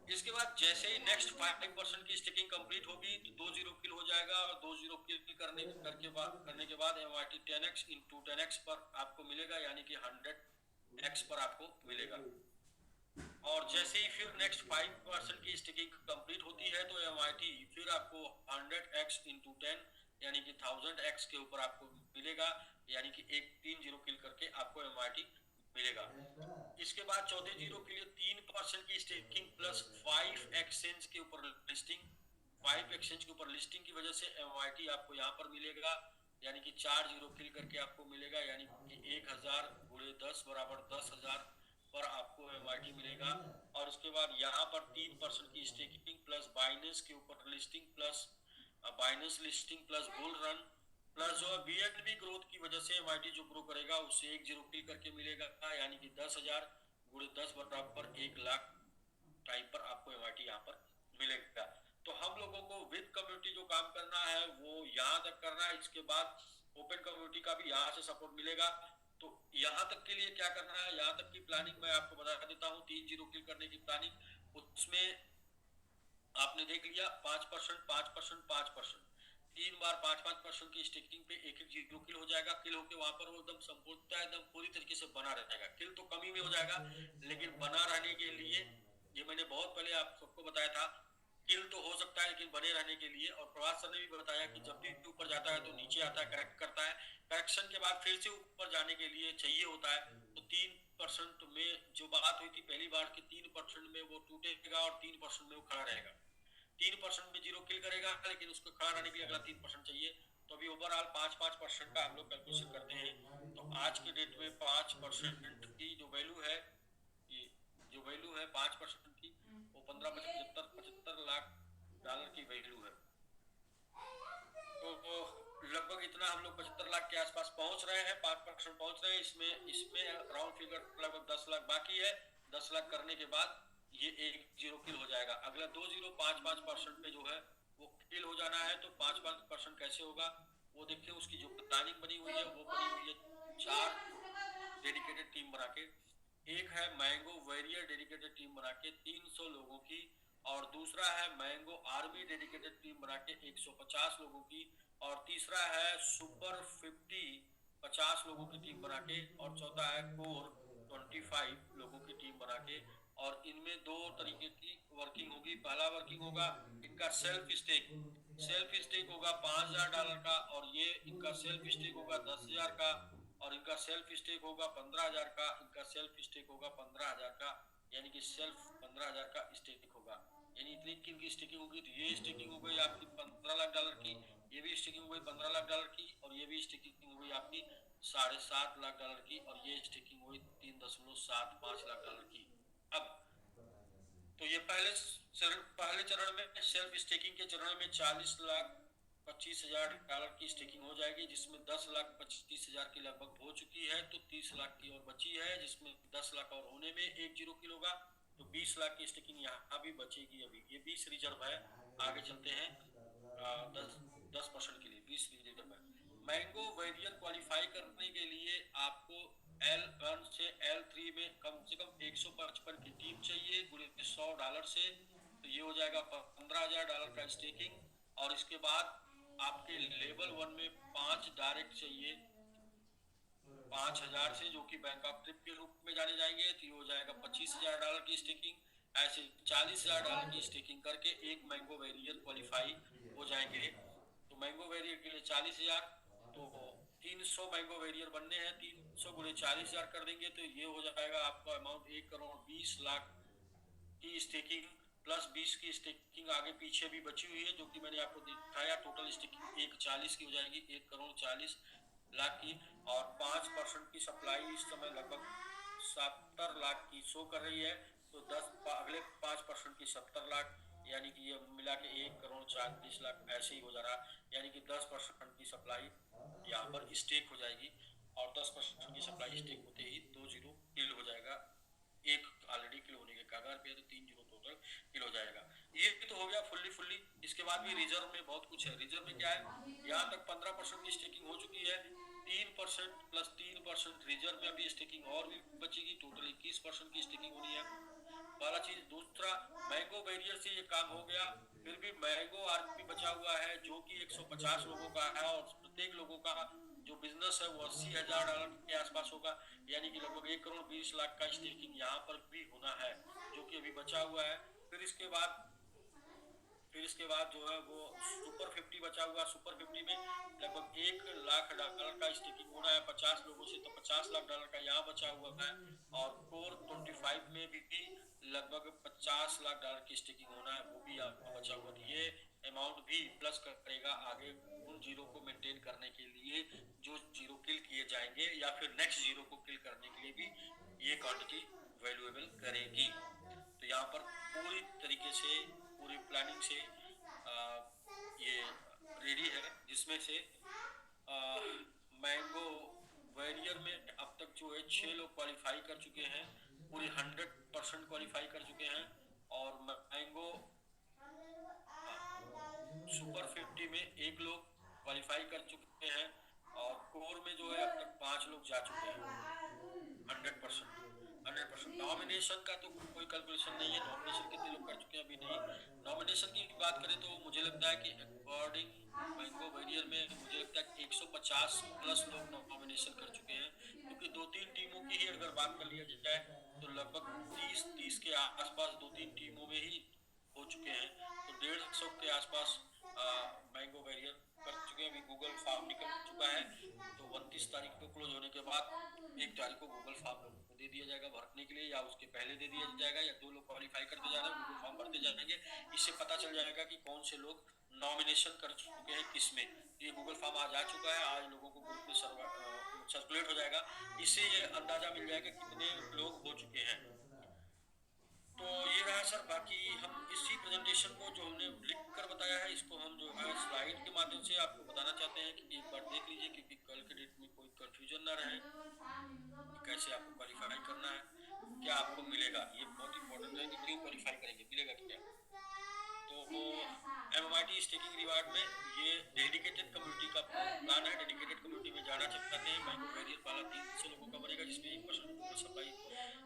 इसके बाद जैसे ही नेक्स्ट 5% की स्टेकिंग कंप्लीट होगी तो 2 0 किल हो जाएगा, और 2 0 किल करने के बाद MIT 10x इंटू 10x पर आपको मिलेगा, यानी कि 100x पर आपको मिलेगा। और जैसे ही फिर नेक्स्ट 5% की स्टेकिंग कंप्लीट होती है तो MIT फिर आपको 100x इंटू 10 यानी कि 1000x के ऊपर आपको मिलेगा, यानी कि 3 0 किल करके आपको MIT मिलेगा। इसके बाद चौथे 0 के लिए 3% की स्टेकिंग प्लस 5 एक्सचेंज के ऊपर लिस्टिंग, 5 एक्सचेंज के ऊपर लिस्टिंग की वजह से MIT आपको यहाँ पर मिलेगा, यानी कि 4 0 किल करके आपको मिलेगा, यानी कि 1000 गुणे 10 बराबर 10,000, पर आपको एमआईटी मिलेगा। और उसके बाद यहाँ पर 3% की स्टेकिंग प्लस बाइनेंस के ऊपर listing plus Binance listing plus bull run plus जो है बीएनबी ग्रोथ की वजह से एमआईटी जो ग्रो करेगा उससे 1 0 करके मिलेगा, यानी कि 10,000 गुणे 10 बराबर 1 लाख टाइम पर आपको एमआईटी यहाँ पर मिलेगा। तो हम लोगों को विद कम्युनिटी जो काम करना है वो यहाँ तक करना है। इसके बाद ओपन कम्युनिटी का भी यहाँ से सपोर्ट मिलेगा। तो यहाँ तक के लिए क्या करना है, यहाँ तक की प्लानिंग मैं आपको बता देता हूँ। 3 0 करने की प्लानिंग, उसमें आपने देख लिया 5%, 5%, 5%, 3 बार 5-5% की स्टेकिंग पे 1-1 0 हो जाएगा। किल होके वहां पर वो एकदम संपूर्णता एकदम पूरी तरीके से बना रहेगा। किल तो कम ही में हो जाएगा, लेकिन बना रहने के लिए ये मैंने बहुत पहले आप सबको बताया था, किल तो हो सकता है लेकिन बने रहने के लिए। और प्रभात सर ने भी बताया कि जब भी ऊपर जाता है तो नीचे आता है, करेक्ट करता है, करेक्शन के बाद फिर से ऊपर जाने के लिए चाहिए होता है। तो 3% में जो बात हुई थी पहली बार की 3% में वो टूटेगा और 3% में वो खड़ा रहेगा। 3% में 0 करेगा, लेकिन उसको खड़ा रहने के लिए अगला 3% चाहिए। तो अभी ओवरऑल 5-5% का हम लोग कैलकुलेशन करते हैं। तो आज के डेट में 5% की जो वैल्यू है, ये जो वैल्यू है 5% की, वो 15-75-75 लाख डॉलर की वैल्यू है। तो लगभग इतना हम लोग 75 लाख के आसपास पहुंच रहे हैं, 5% पहुंच रहे हैं। इसमें इसमें राउंड फिगर लगभग 10 लाख बाकी है। 10 लाख करने के बाद ये 1 0 हो जाएगा। अगला 2 0 5-5% पे जो है वो किल हो जाना है। तो 5-5% कैसे होगा वो देखिए। उसकी जो प्लानिंग बनी हुई है वो बनी हुई है 4 डेडिकेटेड टीम बना के। एक है मैंगो वॉरियर डेडिकेटेड टीम बना के 300 लोगों की, और दूसरा है मैंगो आर्मी डेडिकेटेड टीम बना के 150 लोगों की, और तीसरा है सुपर 50 50 लोगों की टीम बना के, और चौथा है कोर 25 लोगों की टीम बना के। और इनमें दो तरीके की वर्किंग होगी। पहला वर्किंग होगा इनका सेल्फ स्टेक। सेल्फ स्टेक होगा $5,000 का, और ये इनका सेल्फ स्टेक होगा 10,000 का, और इनका सेल्फ स्टेक होगा 15,000 का। इनका सेल्फ स्टेक होगा 15,000 का, यानी कि सेल्फ 15,000 का स्टेक होगा। यानी इतनी की स्टेकिंग होगी। तो ये स्टेकिंग हो गई आपकी $15 लाख की, ये भी स्टेकिंग हो गई $15 लाख की, और ये भी स्टेकिंग हो गई आपकी $7.5 लाख की, और ये स्टेकिंग हुई $3.75 लाख की। अब तो ये पहले चरण में सेल्फ स्टेकिंग के चरण में 40,25,000 डॉलर की स्टेकिंग हो जाएगी, जिसमें 10,25,000 की लगभग हो चुकी है। तो 30 लाख की और बची है, जिसमें 10 लाख और होने में 1 0 होगा। तो 20 लाख की स्टेकिंग यहाँ भी बचेगी। अभी ये 20 रिजर्व है। आगे चलते हैं 10% के लिए 20 रिजर्व है। मैंगो वेरियर क्वालिफाई करने के लिए आपको L1 से L3 में कम से कम 155 की टीम चाहिए गुणे $100 से। तो ये हो जाएगा $15,000 का स्टेकिंग। और इसके बाद आपके लेवल 1 में 5 डायरेक्ट चाहिए 5,000 से, जो कि बैंक ऑफ ट्रिप के रूप में जाने जाएंगे। तो ये हो जाएगा $25,000 की स्टेकिंग। ऐसे $40,000 की स्टेकिंग करके एक मैंगो वेरियर क्वालिफाई हो जाएंगे। तो मैंगो वेरियर के लिए 40,000, तो 300 मैंगो वेरियर बनने हैं। 300 गुणे 40,000 कर देंगे तो ये हो जाएगा आपका अमाउंट 1,20,00,000 की स्टेकिंग प्लस 20 की स्टेकिंग आगे पीछे भी बची हुई है, जो कि मैंने आपको दिखाया। टोटल स्टेकिंग 1,40 की हो जाएगी, 1,40,00,000 की। और 5% की सप्लाई इस समय लगभग 70 लाख की शो कर रही है। तो अगले 5% की 70 लाख, यानी कि ये मिला के 1,40,00,000 ऐसे ही हो जा रहा। यानी कि 10% की सप्लाई यहाँ पर स्टेक हो जाएगी, और 10% की सप्लाई स्टेक होते ही 2 0 किल हो जाएगा। एक ऑलरेडी किल होने के कागार पे है, तो 3 0 टोटल किल हो जाएगा। ये तो हो गया फुल्ली। इसके बाद भी रिजर्व में बहुत कुछ है। रिजर्व में क्या है, यहाँ तक 15% की स्टेकिंग हो चुकी है। 3% प्लस 3% रिजर्व में अभी स्टेकिंग और भी बचेगी। टोटल 21% की स्टेकिंग होनी है। पहला चीज। दूसरा, मैंगो बैरियर से ये काम हो गया। फिर भी मैंगो आरपी बचा हुआ है, जो कि 150 लोगों का है, और प्रत्येक लोगों का जो बिजनेस है वो $80,000 के आसपास होगा। यानी कि लगभग 1,20,00,000 का स्टेकिंग यहाँ पर भी होना है, जो कि अभी बचा हुआ है। फिर इसके बाद जो है वो सुपर 50 बचा हुआ। सुपर 50 में लगभग $1,00,000 का स्टेकिंग होना है 50 लोगों से। तो $50,00,000 का यहाँ बचा हुआ है। और कोर 25 में भी लगभग $50,00,000 की स्टेकिंग होना है, वो भी यहाँ बचा हुआ। तो ये अमाउंट अमाउंट भी प्लस करेगा आगे उन जीरो को मेंटेन करने के लिए जो जीरो किल किए जाएंगे, या फिर नेक्स्ट जीरो को किल करने के लिए भी ये क्वांटिटी वैल्यूएबल करेगी। तो यहाँ पर पूरी तरीके से पूरी प्लानिंग से ये रेडी है, जिसमें से मैंगो वैरियर में अब तक जो है 6 लोग क्वालिफाई कर चुके हैं, पूरी 100% क्वालिफाई कर चुके हैं। और मैंगो सुपर 50 में एक लोग क्वालिफाई कर चुके हैं, और कोर में जो है अब तक 5 लोग जा चुके हैं 100%। नॉमिनेशन का तो कोई कैलकुलेशन नहीं है, नॉमिनेशन कितने लोग कर चुके हैं अभी नहीं। नॉमिनेशन की बात करें तो मुझे लगता है कि अकॉर्डिंग मैंगो वैरियर में मुझे लगता है कि 150 प्लस लोग नॉमिनेशन कर चुके हैं, क्योंकि 2-3 टीमों की ही अगर बात कर लिया जाए तो लगभग 30 के आसपास 2-3 टीमों में ही हो चुके हैं। तो 150 के आसपास मैंगो वैरियर कर चुके हैं। अभी गूगल फॉर्म निकल चुका है, तो 29 तारीख को क्लोज होने के बाद 1 तारीख को गूगल फॉर्म लोगों को दे दिया जाएगा भरने के लिए, या उसके पहले दे दिया जाएगा, या 2 लोग क्वालिफाई करते जा रहे हैं गूगल फॉर्म भरते जाएंगे। इससे पता चल जाएगा कि कौन से लोग नॉमिनेशन कर चुके हैं किसमें। ये गूगल फॉर्म आज आ चुका है, आज लोगों को ग्रुप में सर्कुलेट हो जाएगा। इससे ये अंदाजा मिल जाएगा कितने लोग हो चुके हैं। तो ये रहा सर। बाकी हम इसी प्रेजेंटेशन को जो हमने लिख कर बताया है, इसको हम जो है स्लाइड के माध्यम से आपको बताना चाहते हैं कि एक बार देख लीजिए, क्योंकि कल के डेट में कोई कंफ्यूजन ना रहे कि कैसे आपको क्वालिफाई करना है, क्या आपको मिलेगा। ये बहुत इंपॉर्टेंट है कि क्यों क्वालिफाई करेंगे, मिलेगा क्या। तो MMIT स्टेकिंग रिवार्ड में ये डेडिकेटेड कम्युनिटी का प्लान है। डेडिकेटेड कम्युनिटी में जाना चाहते हैं मैंगो वैरियर वाला 300 लोगों का बनेगा, जिसमें 1% सप्लाई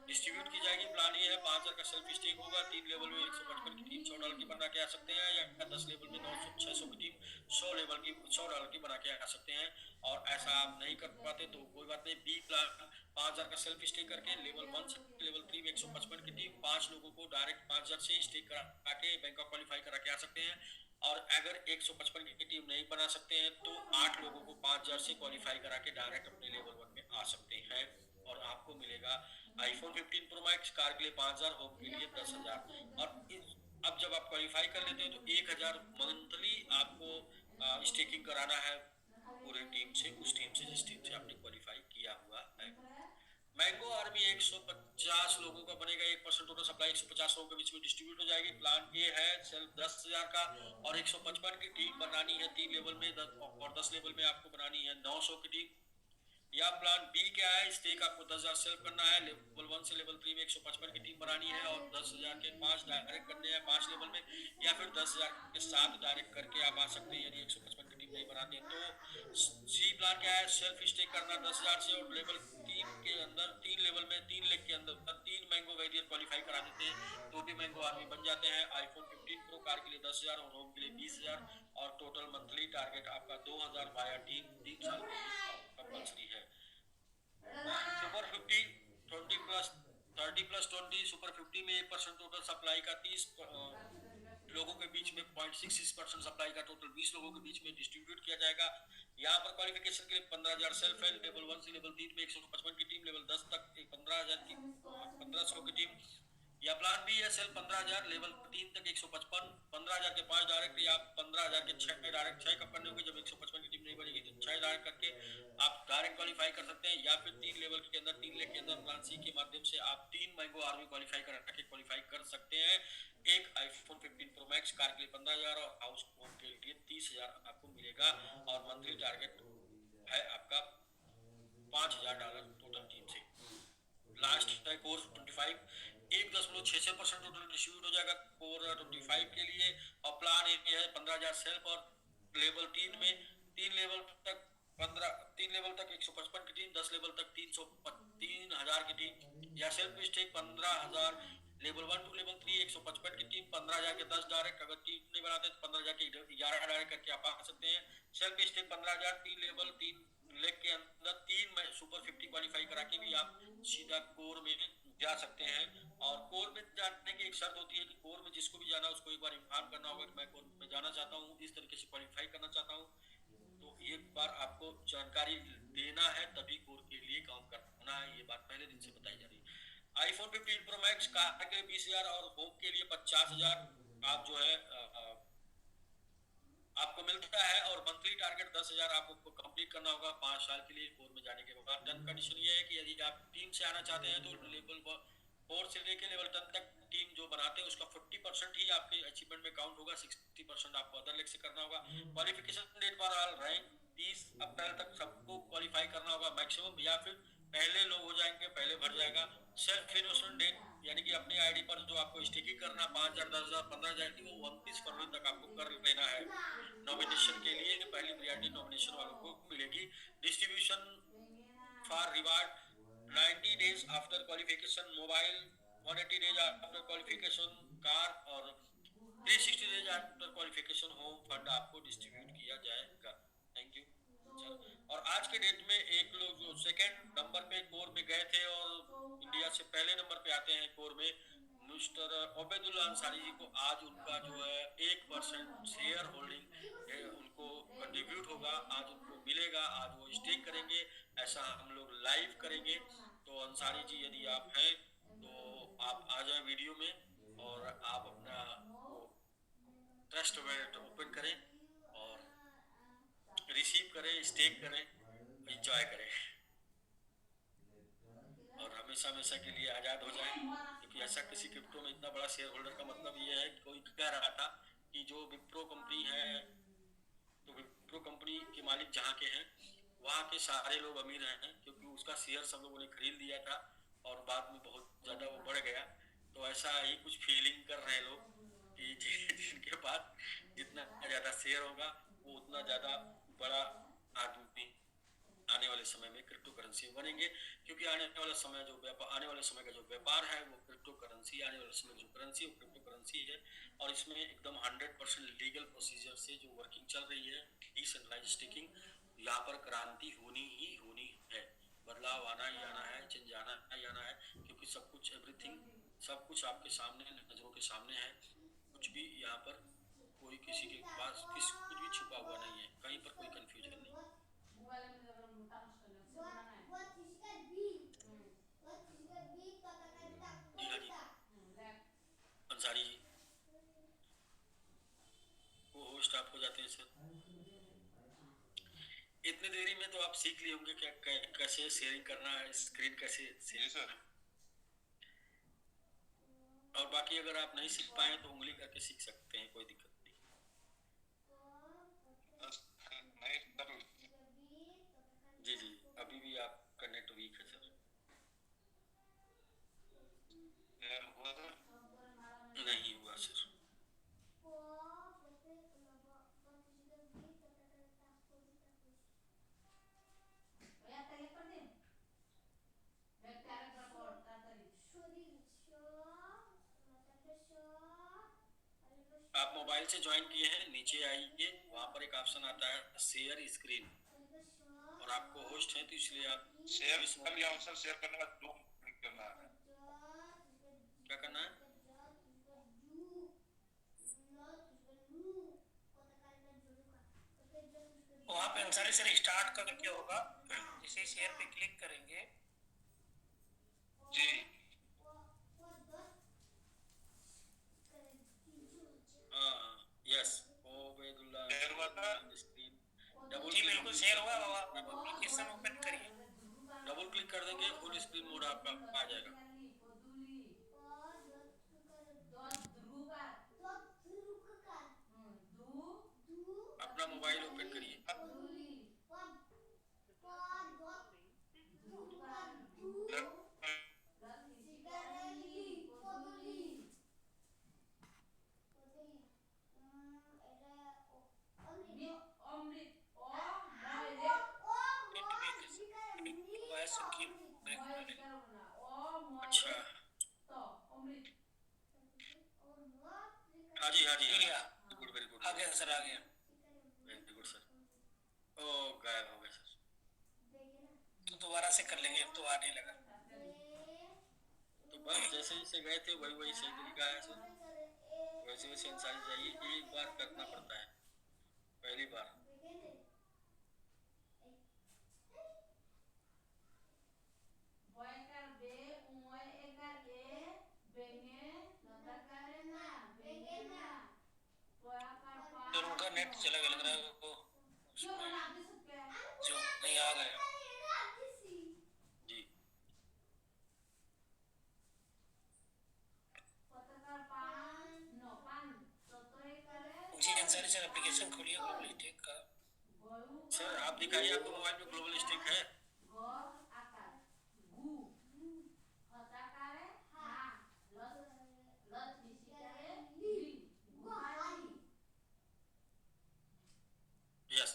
डिस्ट्रीब्यूट की जाएगी। प्लान ये है 5000 का सेल्फ स्टेक होगा। 3 लेवल में 155 की टीम $100 की बना के आ सकते हैं, या 10 लेवल में 600 की टीम $100 की बना के आ सकते हैं। और ऐसा आप नहीं कर पाते तो कोई बात नहीं, बी प्लान 5000 का सेल्फ स्टेक करके लेवल 1 से लेवल 3 में 155 की टीम 5 लोगों को डायरेक्ट 5000 से स्टेक करा के बैंक ऑफ क्वालिफाई करा के आ सकते हैं। और अगर 155 की टीम नहीं बना सकते हैं तो 8 लोगों को 5000 से क्वालिफाई करा के डायरेक्ट अपने लेवल 1 में आ सकते हैं। और आपको मिलेगा iPhone 15 Pro Max, कार के लिए 5000, होम के लिए 10,000। और अब जब आप क्वालिफाई कर लेते हैं तो 1000 मंथली आपको स्टेकिंग कराना है पूरे टीम से, उस टीम से जिस टीम से आपने क्वालिफाई किया हुआ है। मैंगो आर्मी 150 लोगों का बनेगा। 1% टोटल सप्लाई 150 लोगों के बीच में डिस्ट्रीब्यूट हो जाएगी। प्लान ए है सिर्फ 10,000 का, और 155 की टीम बनानी है 3 लेवल में, और 10 लेवल में आपको बनानी है 900 की टीम। या प्लान बी क्या है, स्टेक आपको 10,000 सेल्फ करना है। लेवल 1 से लेवल 3 में 155 की टीम बनानी है, और 10,000 के 5 डायरेक्ट करने हैं 5 लेवल में, या फिर 10,000 के 7 डायरेक्ट करके आप आ सकते हैं यदि 155 की टीम नहीं बनाते हैं तो। सी प्लान क्या है, सेल्फ स्टेक करना 10,000 से, और लेवल 3 के अंदर 3 लेवल में 3 लेग के अंदर 3 मैंगो वैरियर क्वालिफाई करा देते हैं तो भी मैंगो आर्मी बन जाते हैं। iPhone 15 Pro कार के लिए 10,000 और होम के लिए 20,000, और टोटल मंथली टारगेट आपका 2,000 वाया टीम 3 साल के लिए कंपल्सरी है। सुपर 50 20 प्लस 30 प्लस 20 सुपर 50 में 1% टोटल सप्लाई का 30 लोगों के बीच में 0.66% सप्लाई का टोटल 20 लोगों के बीच में डिस्ट्रीब्यूट किया जाएगा। यहाँ पर क्वालिफिकेशन के लिए 15,000 सेल्फ है। लेवल 1 से लेवल 3 में 155 की टीम, लेवल 10 तक 15,000 की 1500 की टीम। या प्लान बी है सेल्फ 15,000, लेवल 3 तक 155, 15,000 के 5 डायरेक्ट, या 15,000 के 6 डायरेक्ट। 6 कब करने होंगे, जब 155 की टीम नहीं बनेगी तो 6 डायरेक्ट करके आप डायरेक्ट क्वालिफाई कर सकते हैं। या फिर 3 लेवल के अंदर 3 लेग के अंदर प्लान सी के माध्यम से आप 3 मैंगो आर्मी क्वालिफाई कर सकते हैं। एक iPhone 15 Pro Max कार के लिए 15,000 और हाउस होम के लिए 30,000 आपको मिलेगा। और मंथली टारगेट है आपका $5,000 टोटल टीम से। लास्ट है कोर 25, 1.66% टोटल डिस्ट्रीब्यूट हो जाएगा कोर 25 के लिए। और प्लान ए है 15,000 सेल्फ, और लेवल 3 में 3 लेवल तक 155 की टीम, 10 लेवल तक 3,000 की टीम। या self stake 15,000, level 1 to level 3 155 की टीम, 15,000 के 10 डायरेक्ट, अगर टीम नहीं बनाते तो 15,000 के 11 डायरेक्ट करके आप आ सकते हैं। सेल्फ स्टेक 15,000, 3 लेवल 3 लेग के अंदर 3 में सुपर 50 क्वालिफाई करा के भी आप सीधा कोर में जा सकते हैं। और कोर में जाने की एक शर्त होती है कि कोर में जिसको भी जाना उसको एक बार इन्फॉर्म करना होगा कि मैं कोर में जाना चाहता हूँ, इस तरीके से क्वालिफाई करना चाहता हूँ। तो एक बार आपको जानकारी देना है, तभी कोर के लिए काम करना है। ये बात पहले दिन से बताई जा रही है। iPhone 15 Pro Max कार के लिए 20,000 और होम के लिए 50,000 आप जो है आपको मिलता है और मंथली टारगेट 10,000 आपको कंप्लीट करना होगा 5 साल के लिए कोर में जाने के बाद। टर्म कंडीशन ये है कि यदि आप टीम से आना चाहते हैं तो लेवल 4 से लेके लेवल 10 तक टीम जो बनाते हैं उसका 40% ही आपके अचीवमेंट में काउंट होगा, 60% आपको अदर लेग से करना होगा। Qualification date for all rank 30 April तक सबको क्वालिफाई करना होगा मैक्सिमम, या फिर पहले लोग हो जाएंगे, पहले भर जाएगा। सेल्फ इन्वेस्टमेंट डेट यानी कि अपनी आईडी पर जो आपको स्टेकिंग करना 5,000, 10,000, 15,000 की, वो 29 फरवरी तक आपको कर लेना है। नॉमिनेशन के लिए पहली प्रियॉरिटी नॉमिनेशन वालों को मिलेगी। Distribution for reward 90 days after qualification mobile, 180 days after qualification car, और 360 days after qualification home fund आपको डिस्ट्रीब्यूट किया जाएगा। Thank you sir. और आज के डेट में एक लोग जो सेकंड नंबर पे कोर में गए थे और इंडिया से पहले नंबर पे आते हैं कोर में, मिस्टर ओबेदुल्ला अंसारी जी को आज उनका जो है 1% शेयर होल्डिंग उनको कंट्रीब्यूट होगा, आज उनको मिलेगा, आज वो स्टेक करेंगे। ऐसा हम लोग लाइव करेंगे। तो अंसारी जी यदि आप हैं तो आप आ जाएं वीडियो में और आप अपना वो ट्रस्ट वॉलेट ओपन करें और रिसीव करें, स्टेक करें, एंजॉय करें और हमेशा हमेशा के लिए आज़ाद हो जाएं। क्योंकि ऐसा किसी क्रिप्टो में इतना बड़ा शेयर होल्डर का मतलब ये है कि कोई कह रहा था कि जो विप्रो कंपनी है, तो विप्रो कंपनी के मालिक जहाँ के हैं वहाँ के सारे लोग अमीर हैं, क्योंकि उसका शेयर सब लोगों ने खरीद लिया था और बाद में बहुत ज़्यादा वो बढ़ गया। तो ऐसा ही कुछ फीलिंग कर रहे हैं लोग कि जिनके पास जितना ज़्यादा शेयर होगा वो उतना ज़्यादा बड़ा आदमी आने वाले समय में क्रिप्टो करेंसी बनेंगे। क्योंकि आने वाला समय का जो व्यापार है वो क्रिप्टो करेंसी, आने वाले समय जो करेंसी वो क्रिप्टो करेंसी है। और इसमें एकदम 100% लीगल प्रोसीजर से जो वर्किंग चल रही है, डिसेंट्रलाइज्ड स्टेकिंग, यहाँ पर क्रांति होनी ही होनी है। बदलाव आना ही आना है, चेंज आना ही आना है। क्योंकि सब कुछ एवरीथिंग सब कुछ आपके सामने, नजरों के सामने है। कुछ भी यहाँ पर कोई किसी के पास कुछ भी छुपा हुआ नहीं है, कहीं पर कोई कंफ्यूजन नहीं। जी हाँ जी, अंसारी जी वो होस्ट आप हो जाते हैं सर। इतनी देरी में तो आप सीख लिए होंगे कैसे शेयरिंग करना है, स्क्रीन कैसे शेयर करना है। और बाकी अगर आप नहीं सीख पाए तो उंगली करके सीख सकते हैं, कोई दिक्कत नहीं। जी जी, अभी भी आपका नेट वीक है सर। नहीं हुआ सर। आप मोबाइल से ज्वाइन किए हैं, नीचे आइए, वहाँ पर एक ऑप्शन आता है शेयर स्क्रीन, और आपको होस्ट है तो इसलिए आप शेयर कर लिया सर। शेयर करने का दो क्लिक करना है, क्या करना है? वहाँ पे अंसारी सर स्टार्ट करके होगा, इसे शेयर पे क्लिक करेंगे ji. Yes, Obaidullah screen double ji बिल्कुल शेयर हुआ। आप एप्लीकेशन ओपन करिए, डबल क्लिक कर देंगे, फुल स्क्रीन मोड आपका आ जाएगा। अपना मोबाइल ओपन करिए। अच्छा, हाँ जी हाँ जी, ठीक है गुड, वेरी गुड, आ गया सर, आ गया। Very good sir. ओ गायब हो गया सर। तो दोबारा से कर लेंगे, अब तो आने लगा। तो बस जैसे जैसे गए थे वही वही सही तरीका है सर, वैसे वैसे इंसान चाहिए, एक बार करना पड़ता है, पहली बार। सर उनका नेट चला गया लग रहा है वो उसमें जो नहीं आ गया जी जी अंसारी सर एप्लीकेशन खोलिए ग्लोबल स्टेक का सर, आप दिखाइए, आपके मोबाइल में ग्लोबल स्टिक है? यस,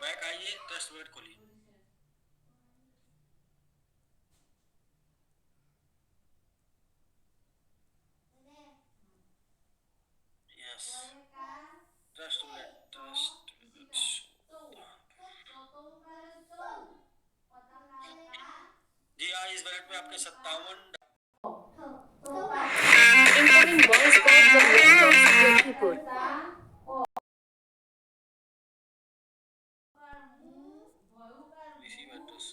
बैक आइए, ट्रस्ट वेट खोलिए। यस, ट्रस्ट वेट, जी हाँ, इस वैलेट में आपके 57 Incoming voice call from Lakhimpur. Receive address.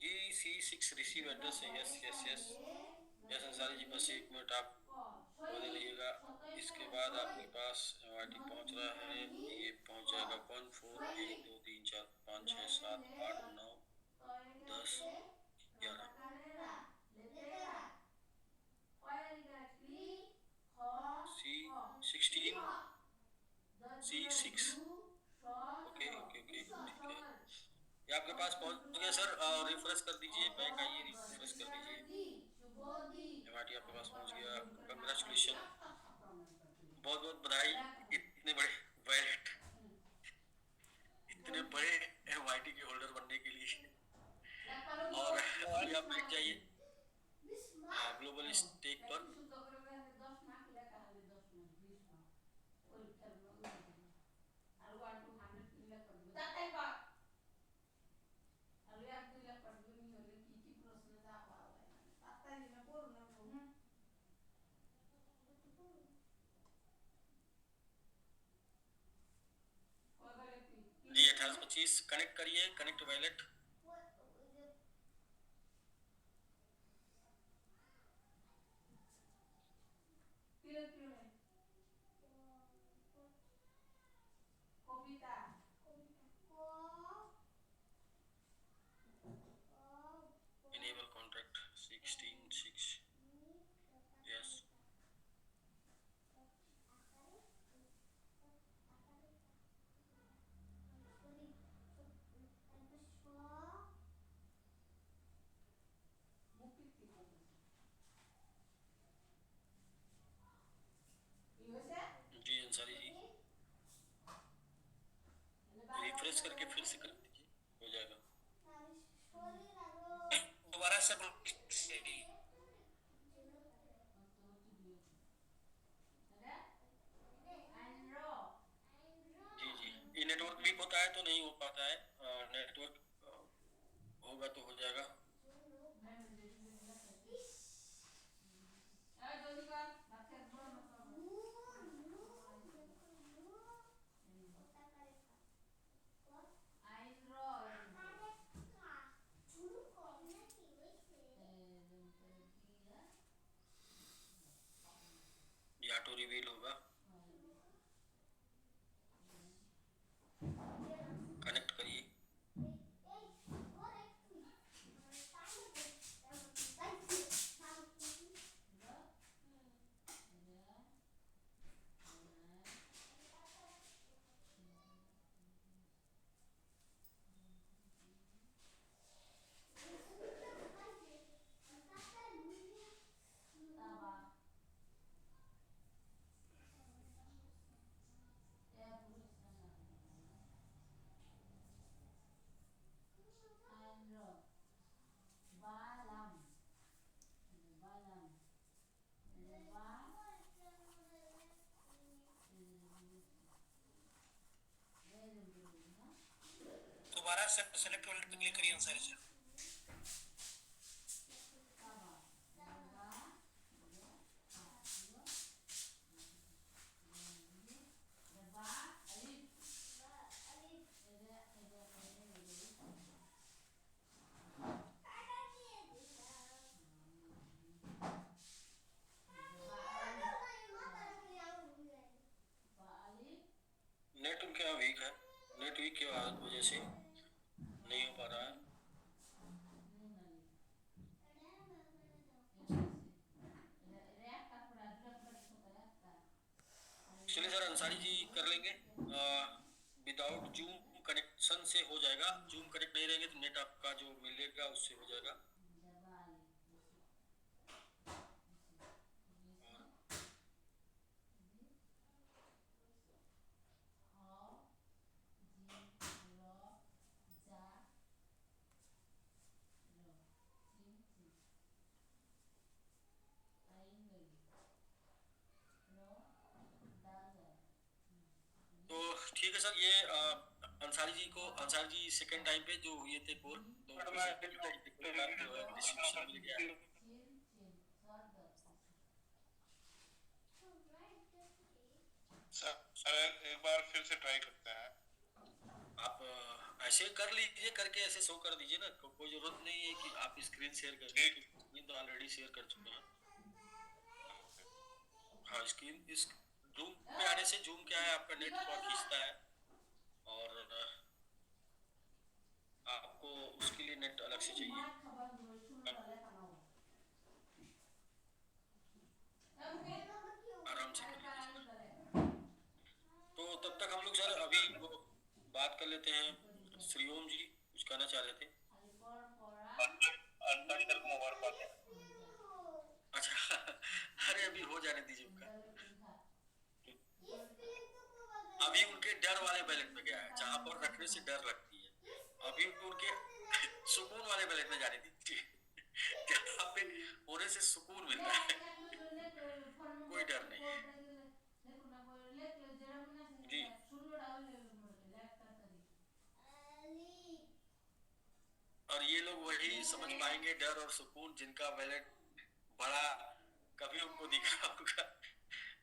जी C6 रिसीव एड्रेस है। Yes yes yes yes Ansari ji, बस 1 मिनट आप होने लीजिएगा। इसके बाद आपके पास MIT पहुंच रहा है। ये पहुंच जाएगा 1 4 1 2 3 4 5 6 7 8 9 10 11 C16 C6। Okay okay okay, ठीक है, ये आपके पास पहुंच गया सर। रिफ्रेश कर दीजिए, बैक आइए, रिफ्रेश कर दीजिए। MIT आपके पास पहुंच गया। कंग्रेचुलेशन, बहुत बहुत बधाई। इतने बड़े वैलेट, इतने बड़े MIT के होल्डर बनने के लिए। और अभी आप बैठ जाइए ग्लोबल स्टेक पर। जी 1825 कनेक्ट करिए, connect wallet. Enable contract 16 6। Yes जी अंसारी जी, रिफ्रेश करके फिर से कर दीजिए, हो जाएगा। दोबारा से जी जी, ये नेटवर्क वीक होता है तो नहीं हो पाता है। नेटवर्क होगा तो हो जाएगा। ये ऑटो रिवील होगा। कनेक्ट करिए। दोबारा से सेलेक्ट वैलेट पे क्लिक करिए अंसारी सर। ट्रैफिक की वजह से नहीं हो पा रहा है। चलिए सर, अंसारी जी कर लेंगे। विदाउट जूम कनेक्शन से हो जाएगा। जूम कनेक्ट नहीं रहेंगे तो नेट आपका जो मिलेगा उससे हो जाएगा। तो ठीक है सर, ये अंसारी जी सेकंड टाइम पे जो हुए थे कोर, तो सेकंड टाइम पे कोई बात जो है डिस्क्रिप्शन मिल गया है। सर एक बार फिर से ट्राई करते हैं। आप ऐसे कर लीजिए, करके ऐसे शो कर दीजिए ना, कोई जरूरत नहीं है कि आप स्क्रीन शेयर करिए, स्क्रीन तो ऑलरेडी शेयर कर चुके हैं। हाँ, स्क्रीन इस जूम पे आने से जूम क्या है, आपका नेट थोड़ा खींचता है और आपको उसके लिए नेट अलग से चाहिए। आराम से कर लीजिए सर। तो तब तक हम लोग सर अभी वो बात कर लेते हैं। श्रीओम जी कुछ कहना चाह रहे थे। अंसारी सर को मुबारकबाद। अच्छा अरे अभी हो जाने दीजिए उनका। अभी उनके डर वाले बैलेट में गया है, जहां पर रखने से डर लगती है। अभी उनके सुकून वाले बैलेट में जाने दीजिए, जहां पे होने से सुकून मिलता है, कोई डर नहीं है जी। और ये लोग वही समझ पाएंगे डर और सुकून जिनका बैलेट बड़ा कभी उनको दिखा होगा,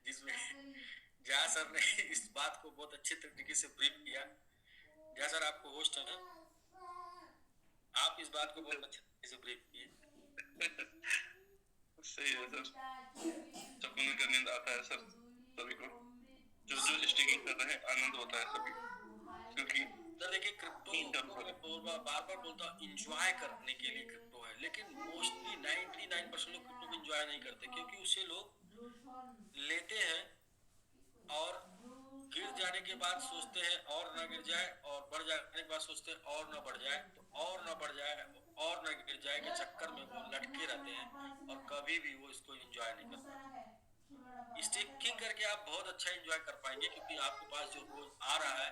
जिसमें जया सर ने इस बात को बहुत अच्छे तरीके से ब्रीफ किया। जया सर आपको होस्ट है ना, आप इस बात को बहुत अच्छे तरीके से ब्रीफ किए। सही है सर, सुकून का नींद आता है सर सभी को, जो स्टिकिंग कर रहे हैं आनंद होता है सभी, क्योंकि सर देखिए, क्रिप्टो बार बार बोलता हूँ इंजॉय करने के लिए क्रिप्टो है, लेकिन मोस्टली 99% लोग क्रिप्टो को इंजॉय नहीं करते, क्योंकि उसे लोग लेते हैं और गिर जाने के बाद सोचते हैं और ना गिर जाए, और बढ़ जाने के बाद सोचते हैं और ना बढ़ जाए, तो और ना बढ़ जाए और ना गिर जाए के चक्कर में वो लटके रहते हैं और कभी भी वो इसको एंजॉय नहीं कर पाते। स्टेकिंग करके आप बहुत अच्छा एंजॉय कर पाएंगे, क्योंकि आपके पास जो रोज आ रहा है,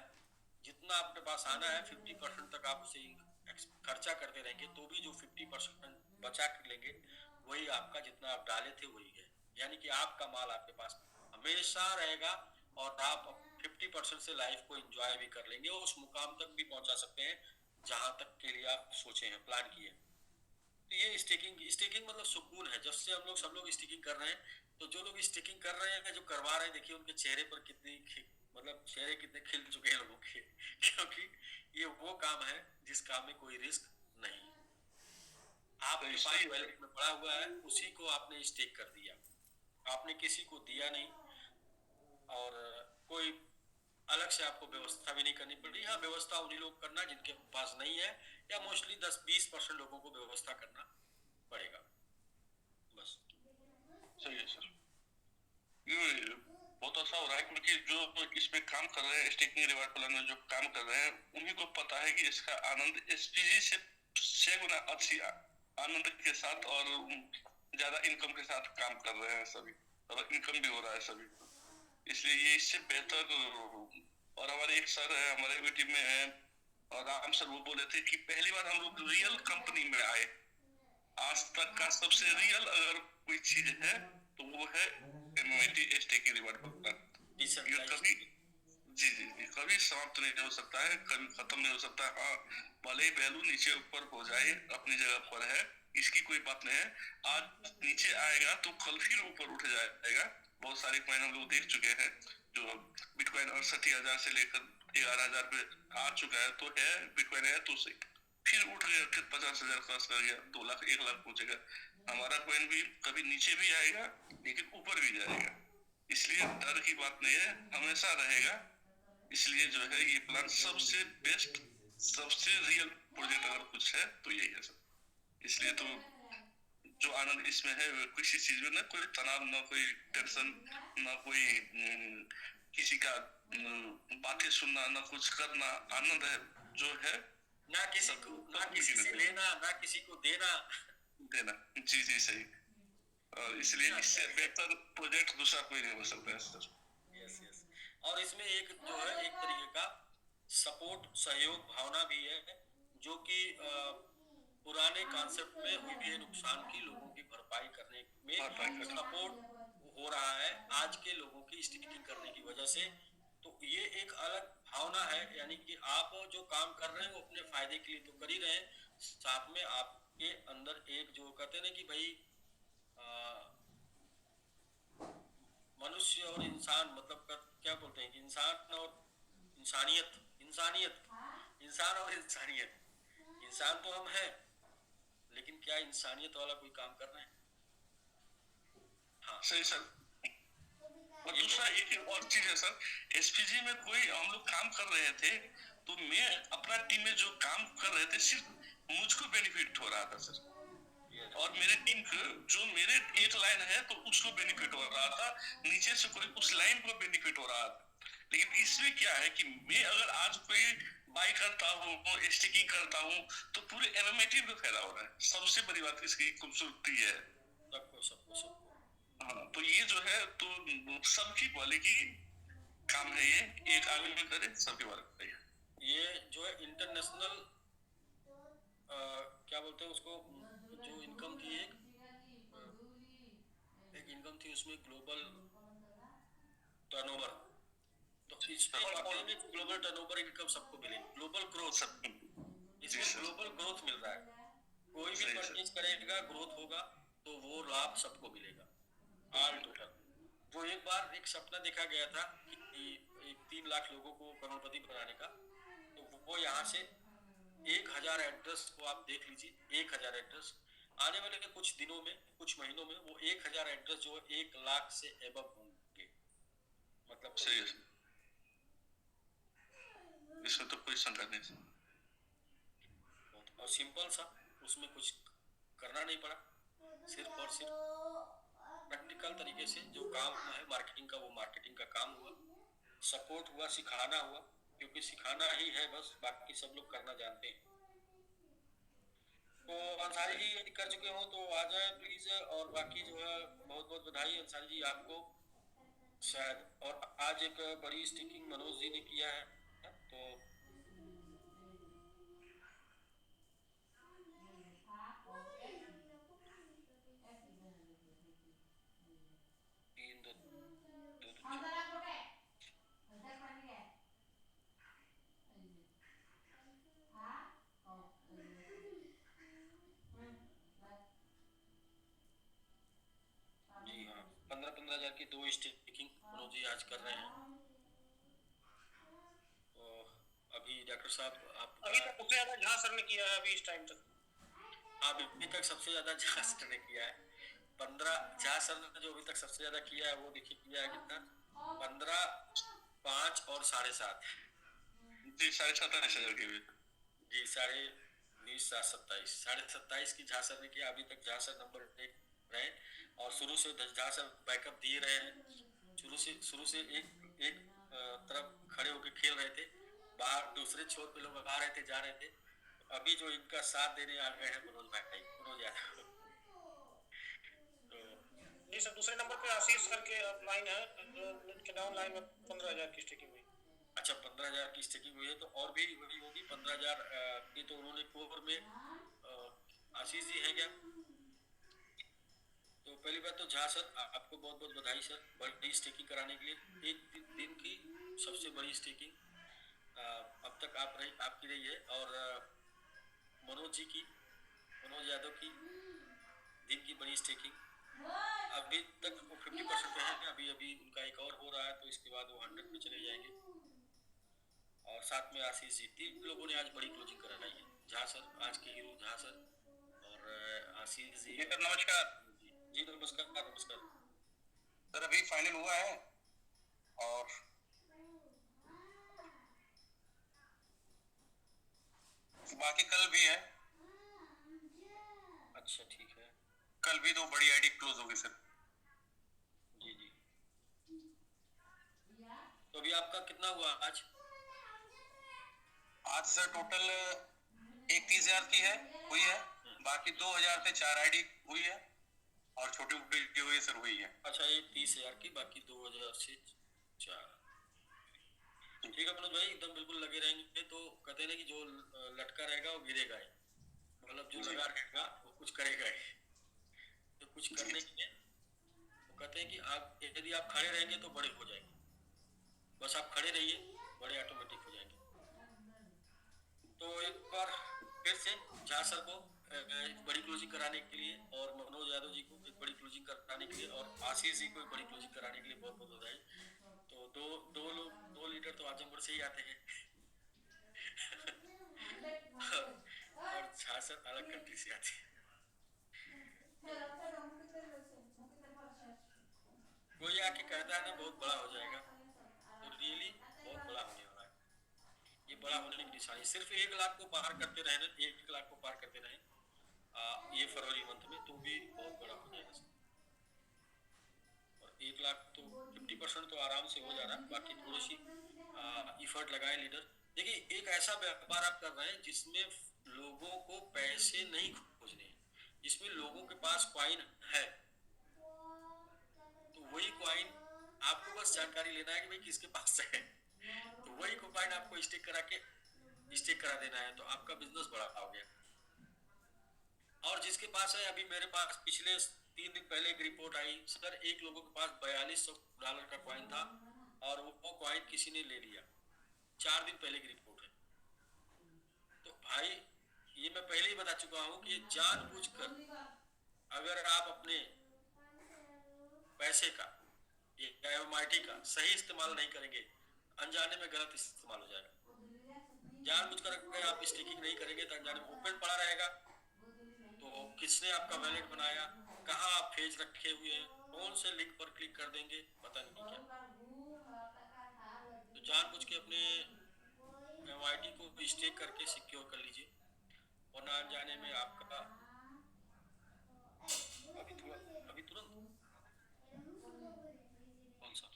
जितना आपके पास आना है 50% तक आप उसे खर्चा करते रहेंगे, तो भी जो 50% बचा कर लेंगे वही आपका, जितना आप डाले थे वही है। यानी कि आपका माल आपके पास हमेशा रहेगा और आप 50% से लाइफ को एंजॉय भी कर लेंगे और उस मुकाम तक भी पहुंचा सकते हैं जहां तक के लिए आप सोचे हैं, प्लान किए हैं। तो ये स्टिकिंग मतलब सुकून है। जब से हम लोग सब लोग स्टिकिंग कर रहे हैं, तो जो लोग स्टिकिंग कर रहे हैं, जो करवा रहे हैं, देखिए उनके चेहरे पर मतलब चेहरे कितने खिल चुके हैं लोगों के क्योंकि ये वो काम है जिस काम में कोई रिस्क नहीं। आपके पास वैलेट में पड़ा हुआ है, उसी को आपने स्टेक कर दिया, आपने किसी को दिया नहीं, और कोई अलग से आपको व्यवस्था भी नहीं करनी पड़ी। हाँ, व्यवस्था उन्हीं लोग करना जिनके पास नहीं है, या मोस्टली 10-20% लोगों को व्यवस्था करना पड़ेगा, बस। सही है सर। ये बहुत अच्छा हो रहा है, क्योंकि जो इसमें काम कर रहे हैं, स्टेकिंग रिवार्ड प्लान में जो काम कर रहे हैं, उन्हीं को पता है कि इसका आनंद एसपीजी से 6 गुना अच्छी आनंद के साथ और ज्यादा इनकम के साथ काम कर रहे हैं सभी, और इनकम भी हो रहा है सभी, इसलिए ये इससे बेहतर। और हमारे एक सर है हमारे भी टीम में है, और राम सर, वो बोले थे कि पहली बार हम लोग रियल कंपनी में आए, आज तक का सबसे रियल अगर कोई चीज है तो वो है एनुइटी स्टेकिंग रिवार्ड प्लान। ये कभी जी जी जी कभी समाप्त नहीं हो सकता है, कभी खत्म नहीं हो सकता। हाँ, भले ही वैल्यू नीचे ऊपर हो जाए, अपनी जगह पर है, इसकी कोई बात नहीं है। आज नीचे आएगा तो कल फिर ऊपर उठ जाएगा। बहुत सारे कॉइन हम लोग देख चुके हैं, जो बिटकॉइन 68,000 से लेकर 11,000 पे आ चुका है, तो है बिटकॉइन है, तो सही फिर उठ गया, फिर 50,000 क्रॉस कर गया, 2 लाख 1 लाख पहुंचेगा। हमारा कॉइन भी कभी नीचे भी आएगा लेकिन ऊपर भी जाएगा, इसलिए डर की बात नहीं है, हमेशा रहेगा। इसलिए जो है ये प्लान सबसे बेस्ट, सबसे रियल प्रोजेक्ट अगर कुछ है तो यही है सर। इसलिए तो जो आनंद इसमें है वो किसी चीज में ना कोई तनाव, ना कोई टेंशन, ना कोई किसी का बातें सुनना, ना कुछ करना, आनंद है जो है ना किसी को, ना किसी से लेना, ना किसी को देना। देना। जी जी सही। और इसलिए इससे बेहतर प्रोजेक्ट दूसरा कोई नहीं हो सकता है सर। Yes yes. और इसमें एक जो है एक तरीके का सपोर्ट, सहयोग भावना भी है, जो कि पुराने कॉन्सेप्ट में हुई भी है नुकसान की लोगों की भरपाई करने में सपोर्ट हो रहा है आज के लोगों की स्टिकिंग करने की वजह से। तो ये एक अलग भावना है, यानी कि आप जो काम कर रहे हैं वो अपने फायदे के लिए तो कर ही रहे हैं, साथ में आपके अंदर एक जो कहते हैं ना कि भाई मनुष्य और इंसान, मतलब क्या बोलते हैं कि इंसान और इंसानियत, इंसानियत, इंसान और इंसानियत। इंसान तो हम हैं, लेकिन क्या इंसानियत वाला कोई काम कर रहे हैं? हाँ सही सर। और दूसरा एक और चीज है सर, एसपीजी में कोई हम लोग काम कर रहे थे तो मैं अपना टीम में जो काम कर रहे थे सिर्फ मुझको बेनिफिट हो रहा था सर, और मेरे टीम को जो मेरे एक लाइन है तो उसको बेनिफिट हो रहा था, नीचे से कोई उस लाइन को बेनिफिट हो रहा था। लेकिन इसमें क्या है कि मैं अगर आज कोई बाई करता हूँ, स्टिकिंग करता हूँ तो पूरे एमएमए टीम को फायदा हो रहा है। सबसे बड़ी बात इसकी खूबसूरती है। सबको सबको सबको। हाँ तो ये जो है तो सबकी भले की काम है, ये एक आदमी करे सबके भले। ये जो है इंटरनेशनल क्या बोलते हैं उसको, जो इनकम थी एक इनकम थी उसमें ग्लोबल टर्नओवर, तो इसमें ग्लोबल टर्नओवर इनकम सबको मिले, ग्लोबल ग्रोथ, इसमें ग्लोबल ग्रोथ मिल रहा है। कोई भी परचेज करेगा ग्रोथ होगा तो वो लाभ सबको मिलेगा ऑल टोटल। जो एक बार एक सपना देखा गया था कि 3 लाख लोगों को करोड़पति बनाने का, तो वो यहाँ से 1000 एड्रेस को आप देख लीजिए, 1000 एड्रेस आने वाले के कुछ दिनों में, कुछ महीनों में वो 1000 एड्रेस जो 1 लाख से एबव होंगे, मतलब सही है, इसमें तो कोई शंका नहीं। और सिंपल सा, उसमें कुछ करना नहीं पड़ा, सिर्फ और सिर्फ प्रैक्टिकल तरीके से जो काम है मार्केटिंग का, वो मार्केटिंग का काम हुआ, सपोर्ट हुआ, सिखाना हुआ, क्योंकि सिखाना ही है बस, बाकी सब लोग करना जानते हैं। तो अंसारी जी यदि कर चुके हो तो आ जाए प्लीज, और बाकी जो है बहुत बहुत बधाई अंसारी जी आपको शायद। और आज एक बड़ी स्टिकिंग मनोज जी ने किया है, तो तीन दो दो, जी हाँ, 15-15 हजार की 2 स्टिकिंग मनोज जी आज कर रहे हैं। तो अभी डॉक्टर साहब आप अभी तक सबसे ज्यादा झा सर ने किया है अभी इस टाइम तक। अभी तक सबसे ज्यादा झा सर ने किया है 15, झा सर ने जो अभी तक सबसे ज्यादा किया है वो देखिए किया है कितना, 15, 5 और 7.5 जी 27,500 के भी जी, 20, 7, 27 की झा सर ने किया। अभी तक झा सर नंबर 1 रहे, और शुरू से झा सर बैकअप दिए रहे हैं, शुरू से एक तरफ खड़े होकर खेल रहे थे, बाहर दूसरे छोर पे लोग आ रहे थे, जा रहे थे। अभी जो इनका साथ देने आ गए हैं मनोज भाई, मनोज यादव। जी सर, दूसरे नंबर पे आशीष सर के लाइन है, जो डाउन लाइन में 15,000 की स्टिकिंग हुई। अच्छा, 15,000 की स्टिकिंग हुई है, तो और भी हुई होगी 15,000 की, तो उन्होंने कोर में आशीष जी है क्या? तो पहली बात तो झा सर आपको बहुत बहुत बधाई सर, बड़ी स्टेकिंग कराने के लिए, एक दिन की सबसे बड़ी स्टेकिंग अब तक आपकी रही है। और मनोज जी की, मनोज यादव की दिन की बड़ी स्टेकिंग, अभी तक वो 50% पे है, अभी उनका एक और हो रहा है, तो इसके बाद वो 100 पे चले जाएंगे। और साथ में आशीष जी, 3 लोगों ने आज बड़ी क्लोजिंग कराई है, झा सर आज के हीरो झा सर और आशीष जी। नमस्कार जी नमस्कार नमस्कार सर, अभी फाइनल हुआ है और बाकी कल भी है, अच्छा ठीक है। कल भी 2 बड़ी आईडी क्लोज होगी सर। जी जी। तो अभी आपका कितना हुआ आज? आज सर टोटल 31,000 की है हुई है, बाकी 2,000 से 4 आईडी हुई है, और छोटी मोटी जो हुई है सर हुई है। अच्छा, ये 30,000 की, बाकी 2,000 से 4। ठीक है मनोज भाई, एकदम बिल्कुल लगे रहेंगे। तो कहते हैं ना कि जो लटका रहेगा वो गिरेगा ही, मतलब जो लगा रहेगा वो कुछ करेगा ही। तो कुछ करने के लिए वो कहते हैं कि आप यदि आप खड़े रहेंगे तो बड़े हो जाएंगे। बस आप खड़े रहिए, बड़े ऑटोमेटिक हो जाएंगे। तो एक बार फिर से झा सर को एक बड़ी क्लोजिंग कराने के लिए, और मनोज यादव जी को एक बड़ी क्लोजिंग कराने के लिए, और आशीष जी को एक बड़ी क्लोजिंग कराने के लिए बहुत बहुत बधाई। तो दो लीडर तो आजमगढ़ से ही आते हैं। और झा सर अलग कंट्री से आते हैं। कोई आके कहता है ना बहुत बड़ा हो जाएगा, तो रियली बहुत बड़ा होने वाला है। ये बड़ा होने की निशानी, सिर्फ 1 लाख को पार करते रहे, 1 लाख को पार करते रहे ये फरवरी मंथ में, तो भी बहुत बड़ा हो जाएगा। और 1 लाख तो 50% तो आराम से हो जा रहा है, बाकी थोड़ी सी इफर्ट लगाए लीडर। देखिए, एक ऐसा व्यापार आप कर रहे हैं जिसमें लोगों को पैसे नहीं खोजने हैं, जिसमें लोगों के पास कॉइन है, तो वही कॉइन आपको बस जानकारी लेना है कि भाई किसके पास है, तो वही कॉइन आपको स्टेक करा देना है, तो आपका बिजनेस बड़ा हो गया। और जिसके पास है, अभी मेरे पास पिछले 3 दिन पहले एक रिपोर्ट आई सर, एक लोगों के पास $4200 का कॉइन था, और वो कॉइन किसी ने ले लिया। 4 दिन पहले की रिपोर्ट है। तो भाई, ये मैं पहले ही बता चुका हूँ कि ये जानबूझकर अगर आप अपने पैसे का, ये एमआईटी का सही इस्तेमाल नहीं करेंगे, अनजाने में गलत इस्तेमाल हो जाएगा। जानबूझकर अगर आप स्टेकिंग नहीं करेंगे तो अनजाने में ओपन पड़ा रहेगा, तो किसने आपका वैलेट बनाया, कहाँ आप फेज रखे हुए हैं, कौन से लिंक पर क्लिक कर देंगे, पता नहीं क्या। तो जानबूझ के अपने एमआईटी को स्टेक करके सिक्योर कर लीजिए, और ना अनजाने में आपका अभी तुरंत कौन सा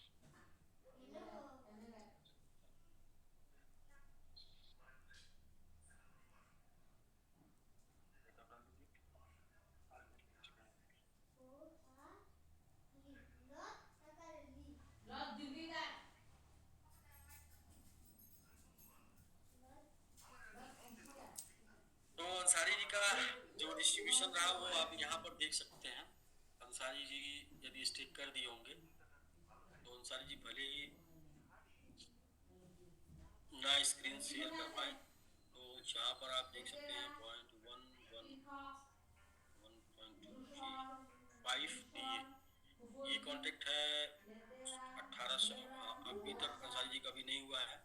तो अंसारी जी का जो डिस्ट्रीब्यूशन रहा वो आप यहाँ पर देख सकते हैं। अंसारी जी यदि स्टिक कर दिए होंगे तो अंसारी जी भले ही ना स्क्रीन शेयर कर पाए, तो यहाँ पर आप देख सकते हैं 0.11 1.2 ये कॉन्टेक्ट है 1800। हाँ, अभी तक अंसारी जी का भी नहीं हुआ है,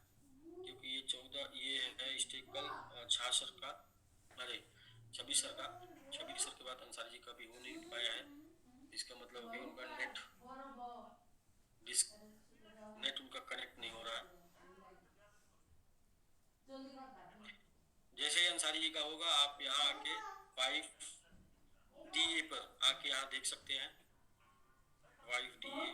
क्योंकि ये 14 ये है स्टेक कल 66 का, अरे 26 सर का, 26 सर के बाद अंसारी जी का भी हो नहीं पाया है। इसका मतलब अभी उनका नेट उनका कनेक्ट नहीं हो रहा है। जैसे ही अंसारी जी का होगा, आप यहाँ आके 5DA पर आके यहाँ देख सकते हैं 5DA